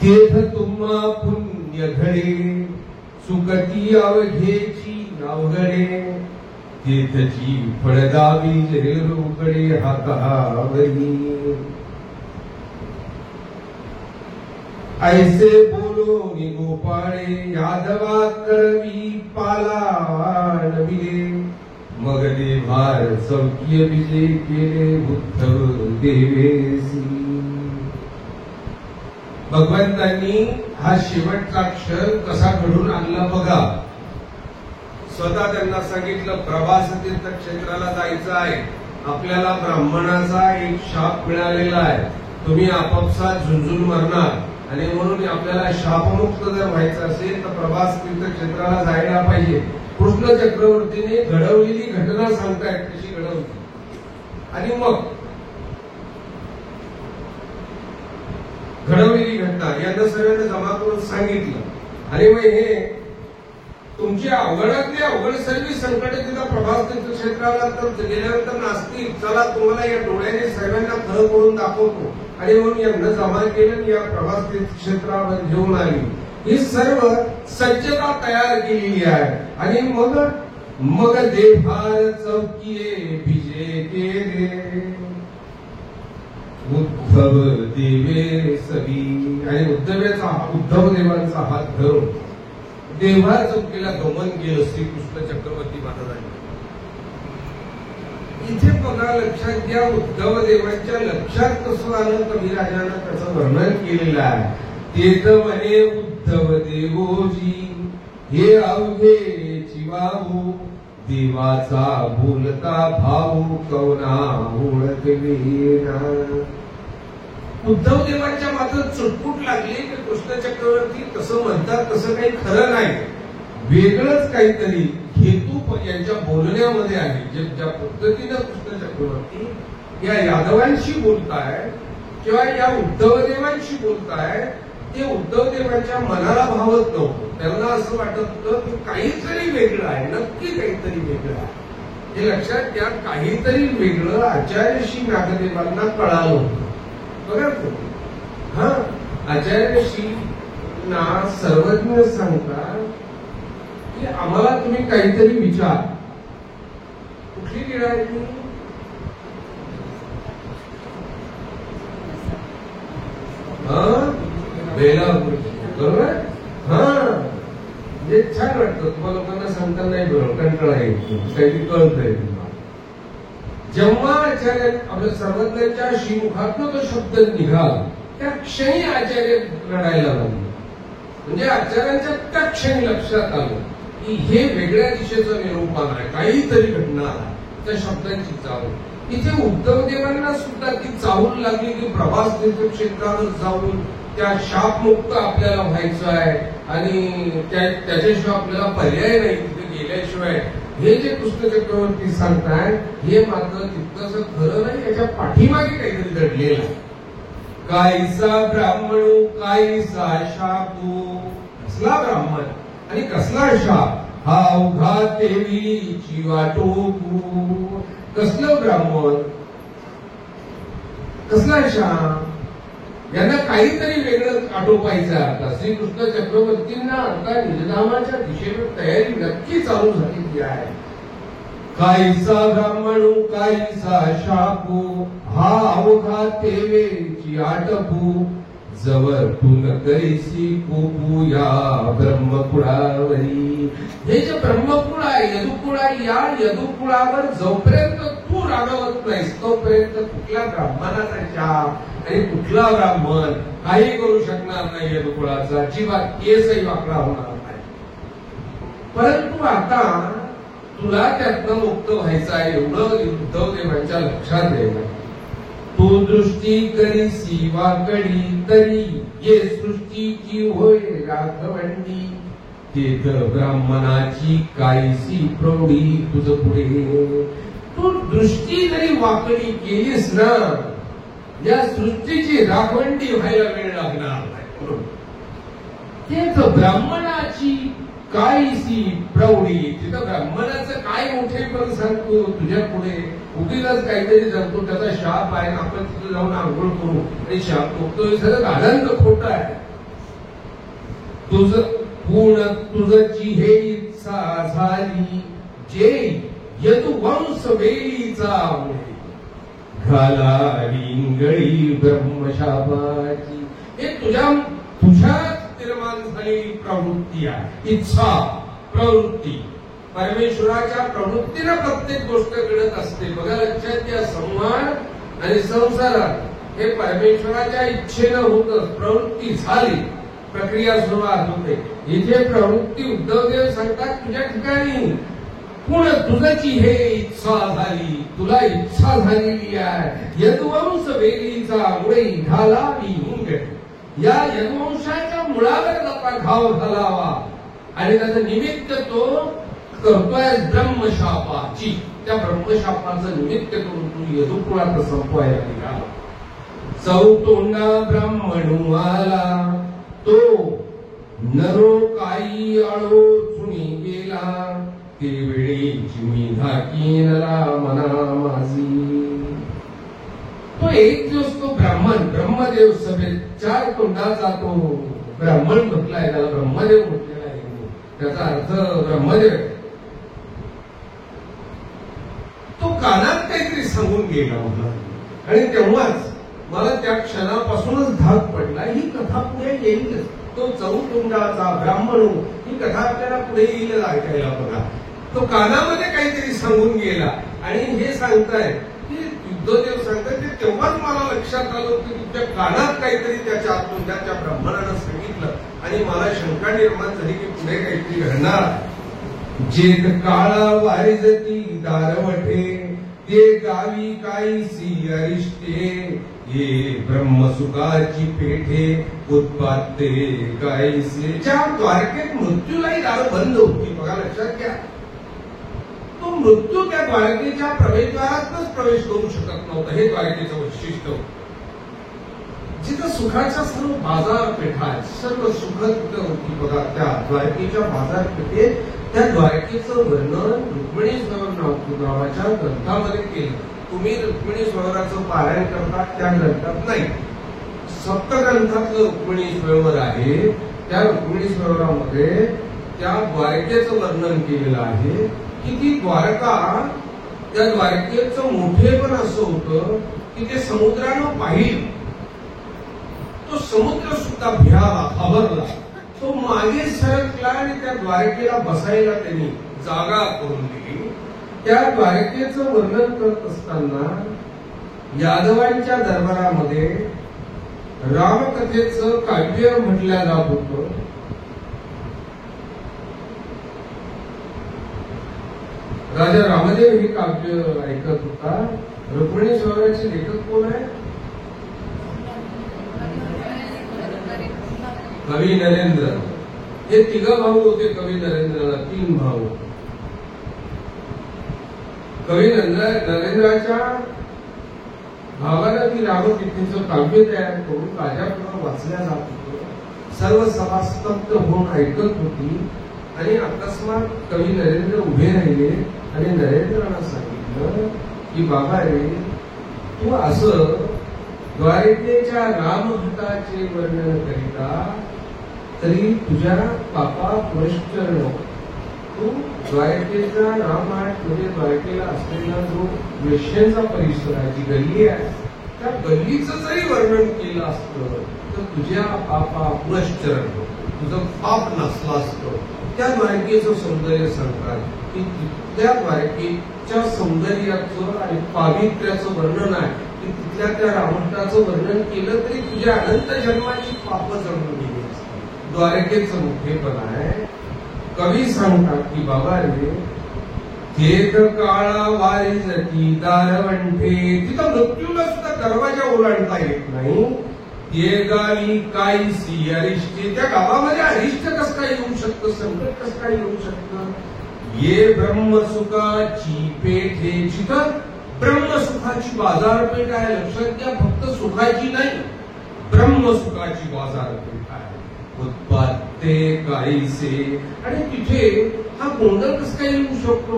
S1: तीर्थ तुम्हा पुण्य घडे, सुकती अवघेची अवघडे, तीर्थची फळदावी रेलुकडे हातावरी. ऐसे बोलो गोपाळे, यादवा करवी पालाविले, मग देभार चौकीय विजय केले उद्धव देवेसी. भगवंतांनी हा शेवटचा क्षण कसा घडून आणला बघा. स्वतः त्यांना सांगितलं प्रभास तीर्थक्षेत्राला जायचं आहे, आपल्याला ब्राह्मणाचा एक शाप मिळालेला आहे, तुम्ही आपापसात झुंजून मरणार, आणि म्हणून आपल्याला शापमुक्त जर व्हायचं असेल तर प्रभास तीर्थक्षेत्राला जायला पाहिजे. कृष्ण चक्रवर्तीने घडवलेली घटना सांगतायत कशी घडवली. आणि मग घडवलेली घटना यांना सगळ्यांना जमा करून सांगितलं. आणि मग हे तुमची अवघडातली अवघड सर्व संकट तिथं प्रभास तीर्थक्षेत्राला तर गेल्यानंतर नासतील, चला तुम्हाला या डोळ्याने सर्वांना खरं करून दाखवतो. आणि म्हणून यांना जमा केलं, या प्रभास तीर्थक्षेत्रावर घेऊन आली. ही सर्व सज्जता तयार केलेली आहे. आणि मग देभार चौकीये विजय केले, उद्धव देवे सवी. आणि उद्धव देवांचा हात धरून देभार चौकीला गमन केलं श्रीकृष्ण चक्रवर्ती महाराजांनी. इथे बघा, लक्षात घ्या, उद्धव देवांच्या लक्षात कसं आलं कविराजानं त्याचं वर्णन केलेलं आहे. तेथ म्हणे उद्धव देवोजी, हे अवघे चिवाहू, देवाचा बोलता भाऊ कवना ओळखलेना. उद्धव देवांच्या मात्र चुटपुट लागली की कृष्ण चक्रवर्ती तसं म्हणतात तसं काही खरं नाही, वेगळंच काहीतरी हेतू यांच्या बोलण्यामध्ये आहे. ज्या पद्धतीनं कृष्ण चक्रवर्ती या यादवांशी बोलताय किंवा या उद्धवदेवांशी बोलताय, ते उद्धवदेवांच्या मनाला भावत नव्हतं. त्यांना असं वाटत होतं की काहीतरी वेगळं आहे, नक्की काहीतरी वेगळं आहे. हे लक्षात घ्या, काहीतरी वेगळं आचार्यशी नागदेवांना कळालं होतं. बघा हा, आचार्यशी ना सर्वज्ञ सांगतात की आम्हाला तुम्ही काहीतरी विचार. कुठली लीळा आहे ती? बरोबर. हा, म्हणजे छान वाटतं. तुम्हाला लोकांना सांगता नाही बरोबर, कंटाळा येतो, काहीतरी कळतंय तुम्हाला. जेव्हा आचार्य आपल्या सर्वज्ञांच्या श्रीमुखातून तो शब्द निघाला त्या क्षणी आचार्य रडायला लागले. म्हणजे आचार्यांच्या त्या क्षणी लक्षात आलं की हे वेगळ्या दिशेचं निरूपण आहे, काहीतरी घडणार आहे. त्या शब्दांची चावल इथे उद्धवदेवांना सुद्धा ती चावल लागली की प्रभास तीर्थक्षेत्रावर जाऊन त्या शापमुक्त आपल्याला व्हायचं आहे आणि त्याच्याशिवाय आपल्याला पर्याय नाही तिथे गेल्याशिवाय. हे जे कृष्ण चक्रवर्ती सांगताय हे मात्र तितकंसं खरं नाही, याच्या पाठीमागे काहीतरी घडलेलं आहे. काहीसा ब्राह्मण काहीसा शापू. कसला ब्राह्मण आणि कसला शाप? हा अवघा देवीची वाटोपू. कसलं ब्राह्मण, कसला शाप? यांना काहीतरी वेगळं आटोपायचं आहे. आता श्रीकृष्ण चक्रवर्तींना आता निजधामाच्या दिशेवर तयारी नक्की चालू झालेली आहे. काहीसा ब्राह्मणू काहीसा शापू, हा अवघा तेवेची आटपू. जवळ तू न करीसी कोपू या ब्रह्मकुळावरी. हे जे ब्रह्मकुळ आहे, यदुकुळ आहे, या यदुकुळावर जोपर्यंत तू रागवत नाहीस तोपर्यंत कुठल्या ब्राह्मणाचा शाप आणि कुठला ब्राह्मण काही करू शकणार नाही. यदुकुळाचा अजिबात केसही वाकडा होणार नाही. परंतु आता तुला त्यातनं मुक्त व्हायचं आहे एवढं उद्धवदेवांच्या लक्षात यायला. तू दृष्टी करी सीवाकडी तरी ये सृष्टीची होय राघवंडी. तेथ ब्राह्मणाची काहीसी प्रौढी तुझ पुढे. तू दृष्टी जरी वाकडी केलीस ना, या सृष्टीची राखवंडी व्हायला वेळ लागणार नाही. तेच ब्राह्मणाची काहीशी प्रौढी. तिथं ब्राह्मणाचं काय मोठेपण सांगतो तुझ्या पुढे, उगीच काहीतरी सांगतो, त्याचा शाप आहे, आपण तिथं जाऊन आंघोळ करू आणि शाप बघतोय, सगळं गाढंग खोटं आहे. तुझची हे इच्छा झाली जे यदुवंश वेलीचा घाला रिंगळी ब्रह्मशापाची. हे तुझ्यात निर्माण झालेली प्रवृत्ती आहे, इच्छा प्रवृत्ती. परमेश्वराच्या प्रवृत्तीनं प्रत्येक गोष्ट घडत असते. बघा लक्षात घ्या, संहार आणि संसारात हे परमेश्वराच्या इच्छेनं होतं. प्रवृत्ती झाली, प्रक्रिया सुरुवात होते. इथे प्रवृत्ती उद्धवदेव सांगतात तुझ्या ठिकाणी पुढ तुझची हे इच्छा झाली, तुला इच्छा झालेली आहे. यदुवंश वेलीचा मुळे घालावी हिंग. या यदुवंशाच्या मुळावर आता घाव घालावा आणि त्याचं निमित्त तो करतोय ब्रह्मशापाची. त्या ब्रह्मशापाचं निमित्त करून तू यदुकुळात संपवायला निघाला. चौतोंडा ब्राह्मणू आला तो नरो काही आळो चुनी गेला. ते वेळेची मी धाकीनला मना माझी. तो एक दिवस तो ब्राह्मण ब्रह्मदेव सभेत 4 तोंडाचा तो ब्राह्मण म्हटलाय, त्याला ब्रह्मदेव म्हटलेला आहे. त्याचा अर्थ ब्रह्मदेव. तो कानात काहीतरी सांगून गेला होता आणि तेव्हाच मला त्या क्षणापासूनच धाक पडला, ही कथा पुढे येईल. तो चौतोंडाचा ब्राह्मण, ही कथा आपल्याला पुढे येईल ऐकायला. बघा, तो कानामध्ये काहीतरी सांगून गेला आणि हे सांगताय की युद्धदेव सांगताय ते तेव्हाच मला लक्षात आलं की तुमच्या कानात काहीतरी त्याच्या आत्मोंडाच्या ब्राह्मणानं सांगितलं आणि मला शंका निर्माण झाली की पुढे काहीतरी घडणार. जेत काळा वारिजती दारवठे ते गावी काहीसी अरिष्टे. ये ब्रह्मसुखाची पेठे उत्पादते काहीसे. ज्या द्वारकेत मृत्यूलाही दार बंद होती. बघा लक्षात घ्या, तो मृत्यू त्या द्वारकेच्या प्रवेशद्वारातच प्रवेश करू शकत नव्हता. हे द्वारकेचं वैशिष्ट्य. जिथं सुखाच्या सर्व बाजारपेठा आहेत, सर्व सुख तिथं होती. बघा त्या द्वारकेच्या बाजारपेठेत त्या द्वारकेचं वर्णन रुक्मिणी स्वयंवर नावाच्या ग्रंथामध्ये केलं. तुम्ही रुक्मिणी स्वयंवराचं पारायण करता त्या ग्रंथात नाही, सप्तग्रंथातलं रुक्मिणी स्वयंवर आहे. त्या रुक्मिणी स्वयंवरामध्ये त्या द्वारकेचं वर्णन केलेलं आहे की ती द्वारका, त्या द्वारकेचं मोठेपण असं होतं की ते समुद्रानं पाहिलं. तो समुद्र सुद्धा भिळाला, घाबरला. तो मागे सरकला आणि त्या द्वारकेला बसायला त्यांनी जागा करून दिली. त्या द्वारकेचं वर्णन करत असताना यादवांच्या दरबारामध्ये रामकथेचं काव्य म्हटलं जात होतं. राजा रामदेव हे काव्य ऐकत होता. रुक्मिणी स्वयंवराचे लेखक कोण आहे? कवी नरेंद्र. हे 3 भाऊ होते कवी नरेंद्रला, 3 भाऊ. कवी नरेंद्राच्या भावाला ती रामकथेचं काव्य तयार करून राजापुढे वाचल्या जात होतं. सर्व सभा स्तब्ध होऊन ऐकत होती आणि अकस्मात कवी नरेंद्र उभे राहिले आणि नरेंद्रांना सांगितलं की बाबा रे, तू असं द्वारकेच्या रामभटाचे वर्णन करिता तरी तुझ्या पापा पुरस्कार नको. तू द्वारकेचा रामहाट म्हणजे द्वारकेला असलेला जो वेश्यांचा परिसर आहे, जी गल्ली आहे, त्या गल्लीचं जरी वर्णन केलं असतं तर तुझ्या पापा पुरस्कार तुझं पाप नसलं असतं. त्या द्वारकेचं सौंदर्य सांगतात की त्या द्वारकेच्या सौंदर्याचं आणि पावित्र्याचं वर्णन आहे की तिथल्या त्या रामभटाचं वर्णन केलं तरी तुझ्या अनंत जन्माची पाप जळून गेली. द्वारकेचं मोठेपण आहे. कवी सांगतात की बाबा रे, तेथ काळा वारिजती दारवंठे. तिथं मृत्यूला सुद्धा दरवाजा ओलांडता येत नाही. ये गावी काहीसी अरिष्टे. त्या गावामध्ये अरिष्ट कसं काय येऊ शकतं, संकट कसं काय येऊ शकतं. ये ब्रह्मसुखाची पेठे. जिथं ब्रह्मसुखाची बाजारपेठ आहे. लक्षात घ्या, फक्त सुखाची नाही, ब्रह्मसुखाची बाजारपेठ आहे. उत्पाद ते काहीसे. आणि तिथे हा गोंधळ कसं काय येऊ शकतो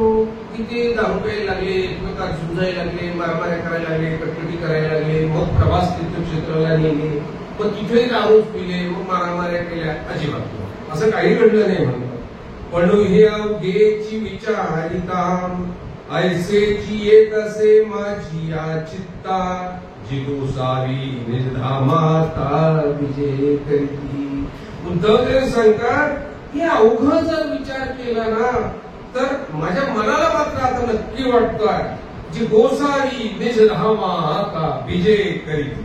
S1: की ते दारू प्यायला लागले, एकमेकात झुंजायला लागले, मारामाऱ्या करायला लागले, कटकटी करायला लागले, मग प्रवास तीर्थक्षेत्राला नेले, मग तिथे दारूच पिले, मग मारामाऱ्या केल्या. अजिबात नाही. असं काही घडलं नाही म्हणतात. पण हे अवघेची विचारिता ऐसेची येत असे माझी या चित्ता, जिगोसावी निर्धामाता विजय करीती. उद्धवदेव सांगतात की अवघ जर विचार केला ना तर माझ्या मनाला मात्र आता नक्की वाटतोय जी गोसावी निजधामा विजय करीती,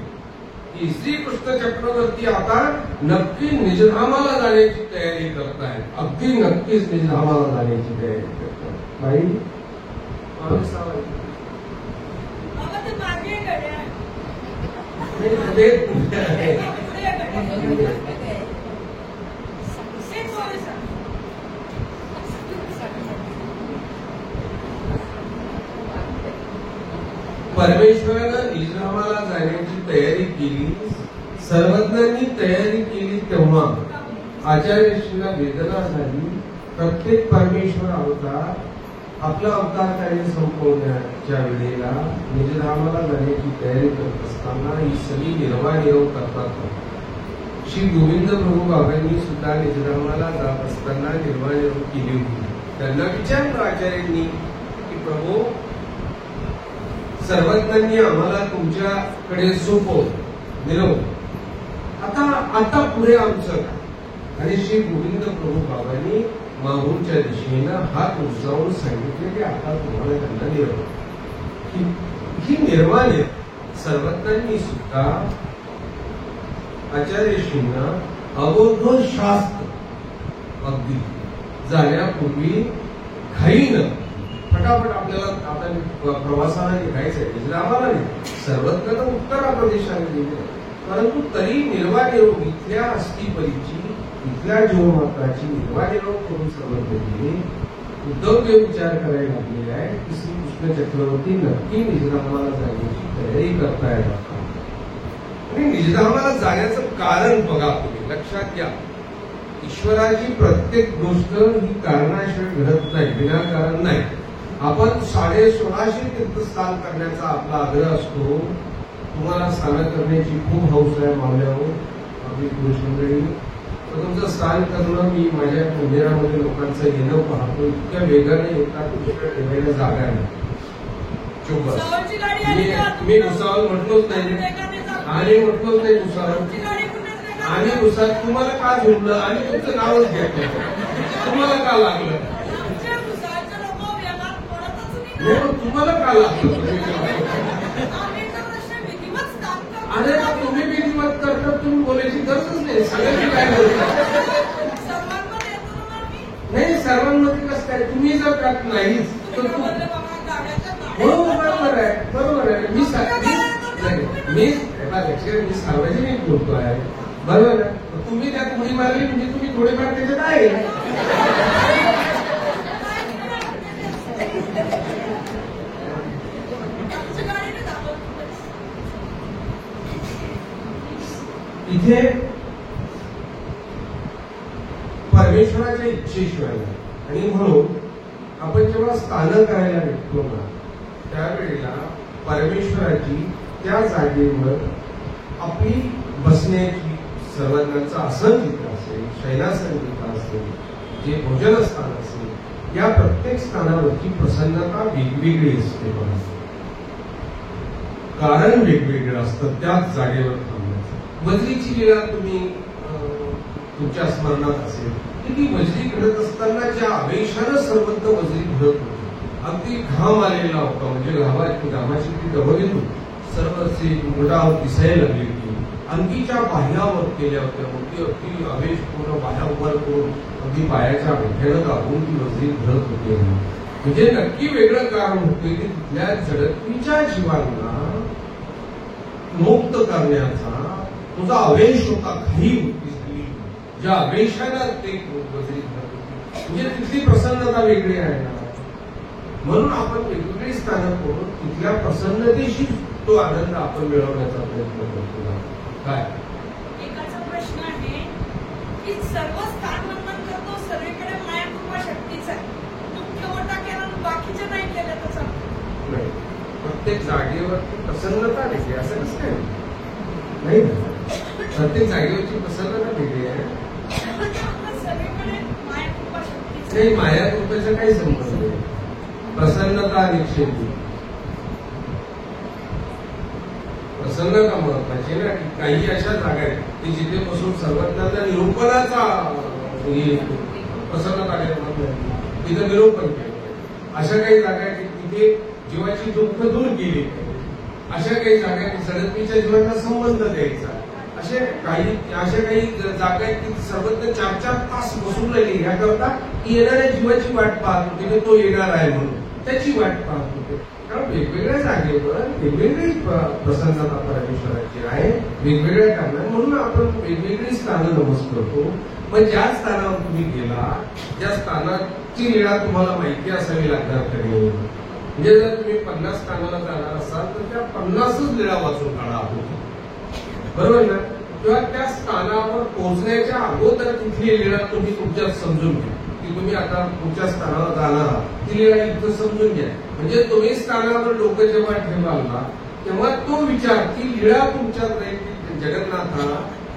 S1: की श्रीकृष्ण चक्रवर्ती आता नक्की निजधामाला जाण्याची तयारी करतायत. अगदी नक्कीच निजधामाला जाण्याची तयारी करतात. बाई परमेश्वरानं निजधामाला जाण्याची तयारी केली, सर्वज्ञांनी तयारी केली, तेव्हा आचार्यश्रीला वेदना झाली. प्रत्येक परमेश्वर अवतार आपला अवतार कार्य संपवण्याच्या वेळेला निजधामाला जाण्याची तयारी करत असताना ही सगळी निर्वानिरव करतात. श्री गोविंद प्रभू बाबांनी सुद्धा निजधामाला जात असताना निर्वानिरव केली होती. त्यांना विचारलं आचार्यांनी की प्रभू, सर्वज्ञांनी आम्हाला तुमच्याकडे सोपव निरव, आता पुढे आमचं काय? आणि श्री गोविंद प्रभू बाबांनी माहूरच्या दिशेनं हात उंचावून सांगितले की आता तुम्हाला त्यांना निरव. ही निर्माण सर्वज्ञांनी सुद्धा आचार्यश्रींना अबोध शास्त्र अगदी जाण्यापूर्वी घाईनं फटाफट आपल्याला आता प्रवासाला निघायचंय, निजधामाला नाही. सर्वत्र तर उत्तर प्रदेशाला गेले, परंतु तरी निर्वानिरोग इथल्या अस्थिपरीची, इथल्या जीवमात्राची निर्वानिरोग करून सर्वत्र गेले. उद्धवदेव विचार करायला लागलेला आहे की श्रीकृष्ण चक्रवर्ती नक्की निजधामाला जाण्याची तयारी करतायत. आणि निजधामाला जाण्याचं कारण बघा, तुम्ही लक्षात घ्या. ईश्वराची प्रत्येक गोष्ट ही कारणाशिवाय घडत नाही, विनाकारण नाही. आपण 1650 तीर्थस्थान करण्याचा आपला आग्रह असतो. तुम्हाला स्नान करण्याची खूप हौस आहे मावल्यावर, आपली पुरुष मंडळी. तुमचं स्नान करणं, मी माझ्या मंदिरामध्ये लोकांचं येणं पाहतो, इतक्या वेगाने येतात, तिकडे ठेवायला जागा नाही. चुप बस. मी भुसावळ म्हटलोच नाही, आणि म्हटलोच नाही भुसावळ. आणि भुसावळ तुम्हाला का झुंबलं आणि तुमचं नावच घ्या, तुम्हाला का लागलं? तुम्हाला का लागलं? अरे तुम्ही विधिमत करता, तुम्ही बोलायची गरजच नाही. सगळ्यांची काय गरज नाही. सर्वांमध्ये कसं काय? तुम्ही जर त्यात नाहीच तर बरोबर आहे, बरोबर आहे. मी सार्वजनिक बोलतो आहे, बरोबर आहे. तुम्ही त्यात उडी मारली म्हणजे तुम्ही थोडेफार त्याच्यात आहे. इथे परमेश्वराच्या इच्छेशिवाय, आणि म्हणून आपण जेव्हा स्थान करायला निघतो ना त्यावेळेला परमेश्वराची त्या जागेवर आपली बसण्याची, सर्वांचं आसन जिथं असेल, शयनासन जिथं असेल, जे भोजनस्थान असेल, या प्रत्येक स्थानावरची प्रसन्नता वेगवेगळी असते. कारण वेगवेगळं असतं त्याच जागेवर थांबण्याचं. वज्रीची लीला तुम्ही तुमच्या स्मरणात असेल की ती वज्री घडत असताना ज्या आवेशानं सर्वत्र वज्री घडत होती, अगदी घाम आलेला होता, म्हणजे घामाची ती डबलीतून सर्व असे गुडाव दिसायला लागली होती. अंगीच्या बाह्यावर केल्या होत्या, मोठी अगदी आवेश पूर्ण बाह्यावर करून अगदी पायाच्या अंगठ्यानं दाबून ती वज्री घडत होती. म्हणजे नक्की वेगळं कारण होतं की तिथल्या जडत्वीच्या जीवांना मुक्त करण्याचा तुझा आवेश होता, घाई होती सगळी, ज्या आवेशानं ते वज्री घडत होती. म्हणजे तिथली प्रसन्नता वेगळी आहे ना. म्हणून आपण वेगवेगळी स्थानं करून तिथल्या प्रसन्नतेशी तो आनंद आपण मिळवण्याचा प्रयत्न करतो. काय
S2: एकाचा प्रश्न आहे की सर्व स्थान
S1: प्रत्येक जागेवरती प्रसन्नता वेगळी, असं कसं काय नाही ना? प्रत्येक जागेवरची प्रसन्नता वेगळी आहे. नाही, माया कृपेचा काही संबंध नाही. प्रसन्नता निक्षेपी, प्रसन्नता महत्वाची ना. काही अशा जागा आहेत की जिथे बसून सर्वज्ञाचा निरूपणाचा प्रसन्नता निर्माण झाली, तिथं निरूपण केलं. अशा काही जागा आहेत की तिथे जीवाची दुःख दूर केली. अशा काही जागा आहेत जडत्वीच्या जीवाचा संबंध द्यायचा. अशा काही जागा आहेत की सर्वज्ञ 4-4 तास बसून राहिली याकरता की येणाऱ्या जीवाची वाट पाहत होते की तो येणार आहे म्हणून त्याची वाट पाहत होते. कारण वेगवेगळ्या जागेवर वेगवेगळी प्रसन्नता परमेश्वराची आहे, वेगवेगळ्या कारणाने. म्हणून आपण वेगवेगळी स्थानं नमस करतो. पण ज्या स्थानावर तुम्ही गेला, ज्या स्थानाची लीळा तुम्हाला माहिती असावी लागणार कधी. म्हणजे जर तुम्ही 50 स्थानाला जाणार असाल तर त्या 50च लीळा वाचून काढा होती, बरोबर ना? किंवा त्या स्थानावर पोहोचण्याच्या अगोदर तिथली लीळा तुम्ही तुमच्यात समजून घ्या की तुम्ही आता तुमच्या स्थानावर जाणार आहात, ती लीळा इथं समजून घ्या. म्हणजे तुम्ही स्थानावर लोक जेव्हा ठेवाल ना, तेव्हा तो विचार की लीळा तुमच्यात राहील की जगन्नाथा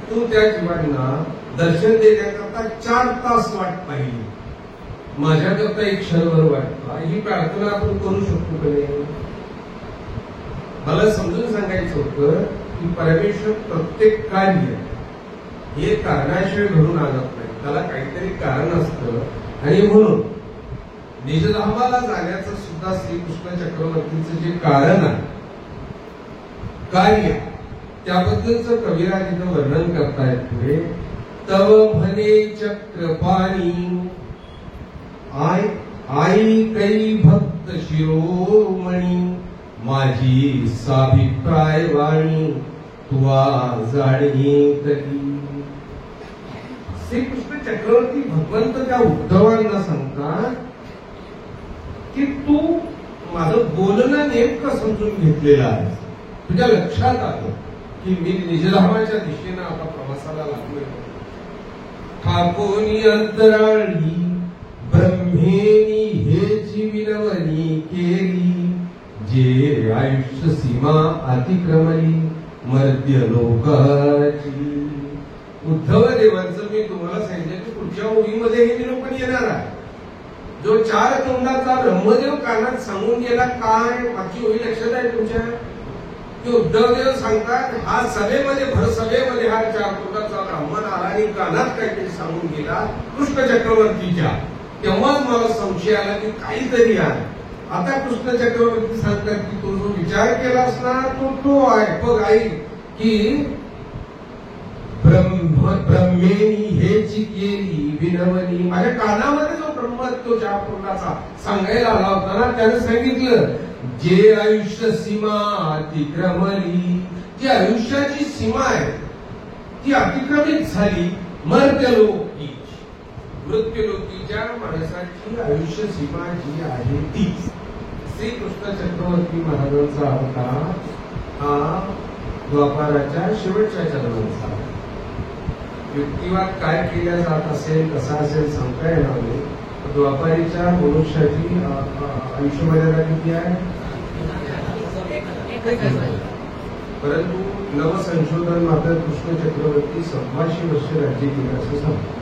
S1: तू त्या जीवांना दर्शन देण्याकरता 4 तास वाट पाहिली, माझ्याकरता एक क्षणभर वाट पहा. ही प्रार्थना आपण करू शकतो का नाही? मला समजून सांगायचं होतं की परमेश्वर प्रत्येक कार्य हे कारणाशिवाय घडून आणत नाही, त्याला काहीतरी कारण असतं. आणि म्हणून निजधामाला जाण्याचं सुद्धा श्रीकृष्ण चक्रवर्तीचं जे कारण आहे, कार्य, त्याबद्दलचं कविराज इथं वर्णन करतायत. पुढे तव म्हणे चक्रपाणी आई कै भक्त शिरोमणी, माझी साभिप्राय वाणी तुवा जाणी कधी. श्रीकृष्ण चक्रवर्ती भगवंत त्या उद्धवांना सांगतात की तू माझं बोलणं नेमकं समजून घेतलेलं आहे, तुझ्या लक्षात आलं की मी निजधामाच्या दिशेनं आता प्रवासाला लागलोय. ठाकोनी अंतराळी ब्रह्मेनी हेची विनवणी केली, जे आयुष्य सीमा अतिक्रमली मर्त्य लोकाची. उद्धव देवांचं मी तुम्हाला सांगितलं की पुढच्या ओळीमध्ये हे निरूपण येणार आहे. जो 4 तोंडाचा ब्रह्मदेव कानात सांगून गेला, काय मागची ओळी लक्षात आहे तुमच्या की उद्धवदेव सांगतात हा सभेमध्ये भरसभेमध्ये हा 4 तोंडाचा ब्राह्मण आला आणि कानात काहीतरी सांगून गेला कृष्ण चक्रवर्तीच्या. तेव्हाच मला संशय आला की काहीतरी आहे. आता कृष्ण चक्रवर्ती सांगतात की तो जो विचार केला असणार तो आहे. बघ आई की ब्रह्मेनी हेची केली विनवणी, माझ्या कानामध्ये जो ब्रह्म तो 4 तोंडाचा सांगायला आला होता ना, त्याने सांगितलं जे आयुष्य सीमा अतिक्रमली, जी आयुष्याची सीमा आहे ती अतिक्रमित झाली मर्त्यलोकी. मृत्यूलोकीच्या माणसाची आयुष्य सीमा जी आहे ती. श्रीकृष्ण चक्रवर्ती महाराजांचा अवतार हा द्वापाराच्या शेवटच्या जन्माचा. युक्तिवाद काय केल्या जात असेल, कसा असेल सांगता येणार नाही. द्वापारीच्या मनुष्याची आयुष्य मर्यादा किती आहे? परंतु नवसंशोधन मात्र कृष्ण चक्रवर्ती 1500 वर्ष राज्य केलं असं सांगतो.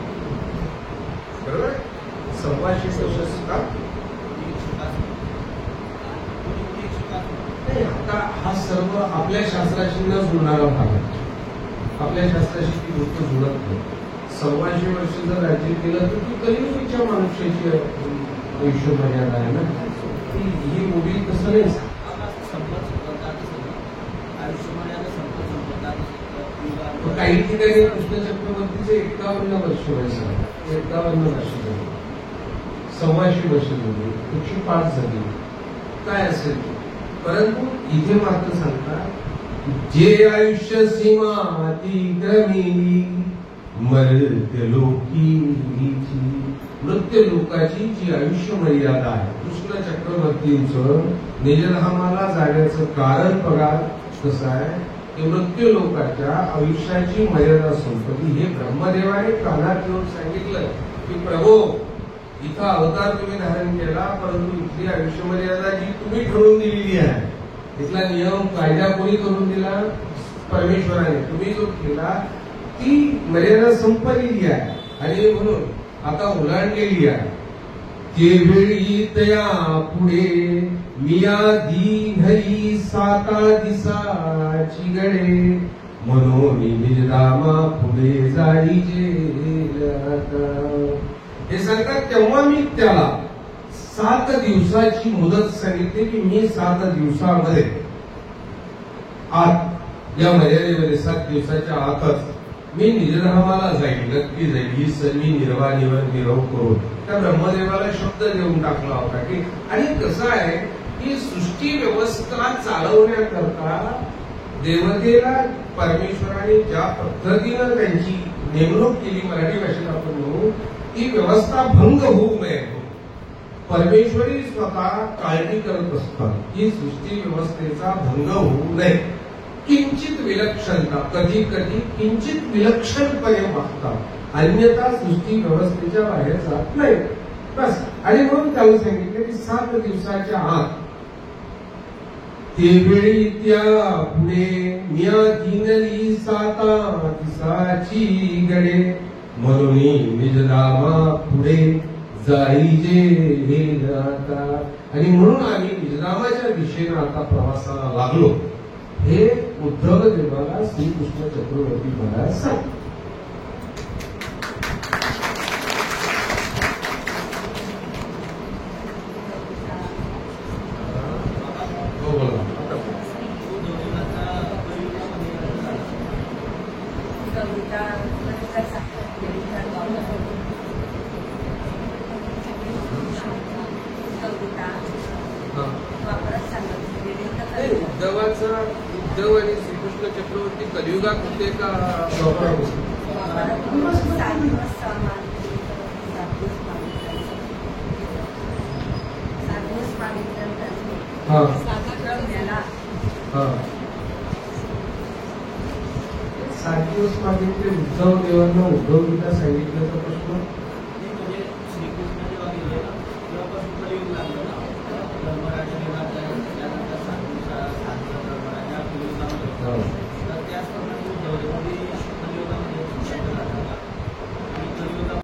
S1: बरोबर? 1500 वर्ष सुद्धा आता हा सर्व आपल्या शास्त्राशी न जुळणारा भाग आहे. आपल्या शास्त्राशी ती गोष्ट जुळत नाही. 1500 वर्ष जर राज्य केलं तर ती कलियुगीच्या मनुष्याची आयुष्य मर्यादा आहे ना. ही मुली तसं नाही. काही ठिकाणी कृष्ण चक्रवर्तीचे 51 वर्ष वयस आहे. 51 वर्ष झाली, 1500 वर्ष झाली, 105 झाली, काय असेल. परंतु इथे मात्र सांगतात जे आयुष्य सीमा अतिक्रमिली मर्त्यलोकी. मृत्यूलोकाची जी आयुष्य मर्यादा आहे, कृष्ण चक्रवर्तींचं निजधामाला जाण्याचं कारण बघा कसं आहे की मृत्यूलोकाच्या आयुष्याची मर्यादा संपली. हे ब्रह्मदेवाने कानात घेऊन सांगितलं की प्रभो इथं अवतार तुम्ही धारण केला, परंतु इथली आयुष्य मर्यादा जी तुम्ही ठरवून दिलेली आहे इथला नियम कायदा कोणी करून दिला? परमेश्वराने. तुम्ही जो केला ती मर्यादा संपलेली आहे आणि म्हणून आता ओलांडलेली आहे. ते वेळी तया पुढे मिया दीन साता दिसाची गडे म्हणून निजदामा पुढे जाईजे. हे सांगतात तेव्हा मी त्याला 7 दिवसाची मुदत सांगितली की मी 7 दिवसामध्ये आत या मर्यादेमध्ये 7 दिवसाच्या आतच मी निजधामाला जाईल, नक्की जाईल. ही सर्वी निरव करून त्या ब्रह्मदेवाला शब्द देऊन टाकला होता की. आणि कसं आहे की सृष्टी व्यवस्था चालवण्याकरता देवतेला परमेश्वराने ज्या पद्धतीनं त्यांची नेमणूक केली, मराठी भाषेत आपण म्हणू, ती व्यवस्था भंग होऊ नये. परमेश्वरी स्वतः काळजी करत असतात की सृष्टी व्यवस्थेचा भंग होऊ नये. किंचित विलक्षणता, कधी कधी किंचित विलक्षणपणे वागतात, अन्यथा सृष्टी व्यवस्थेच्या बाहेर जात नाही बस. आणि म्हणून त्याला सांगितलं की 7 दिवसाच्या आत ते वेळी त्या पुढे मिया दिनली 7 दिवसाची गडे म्हणून निजधामा पुढे जाईजे हे आता. आणि म्हणून आम्ही निजधामाच्या दिशेनं आता प्रवासाला लागलो. हे उद्धव देवाला श्रीकृष्ण चक्रवर्ती महाराज सांगतात. उद्धव आणि श्रीकृष्ण चक्रवर्ती कलियुगात होते का? सात दिवस मागितले उद्धव देवांना उद्धव गीता सांगितल्याचा प्रश्न.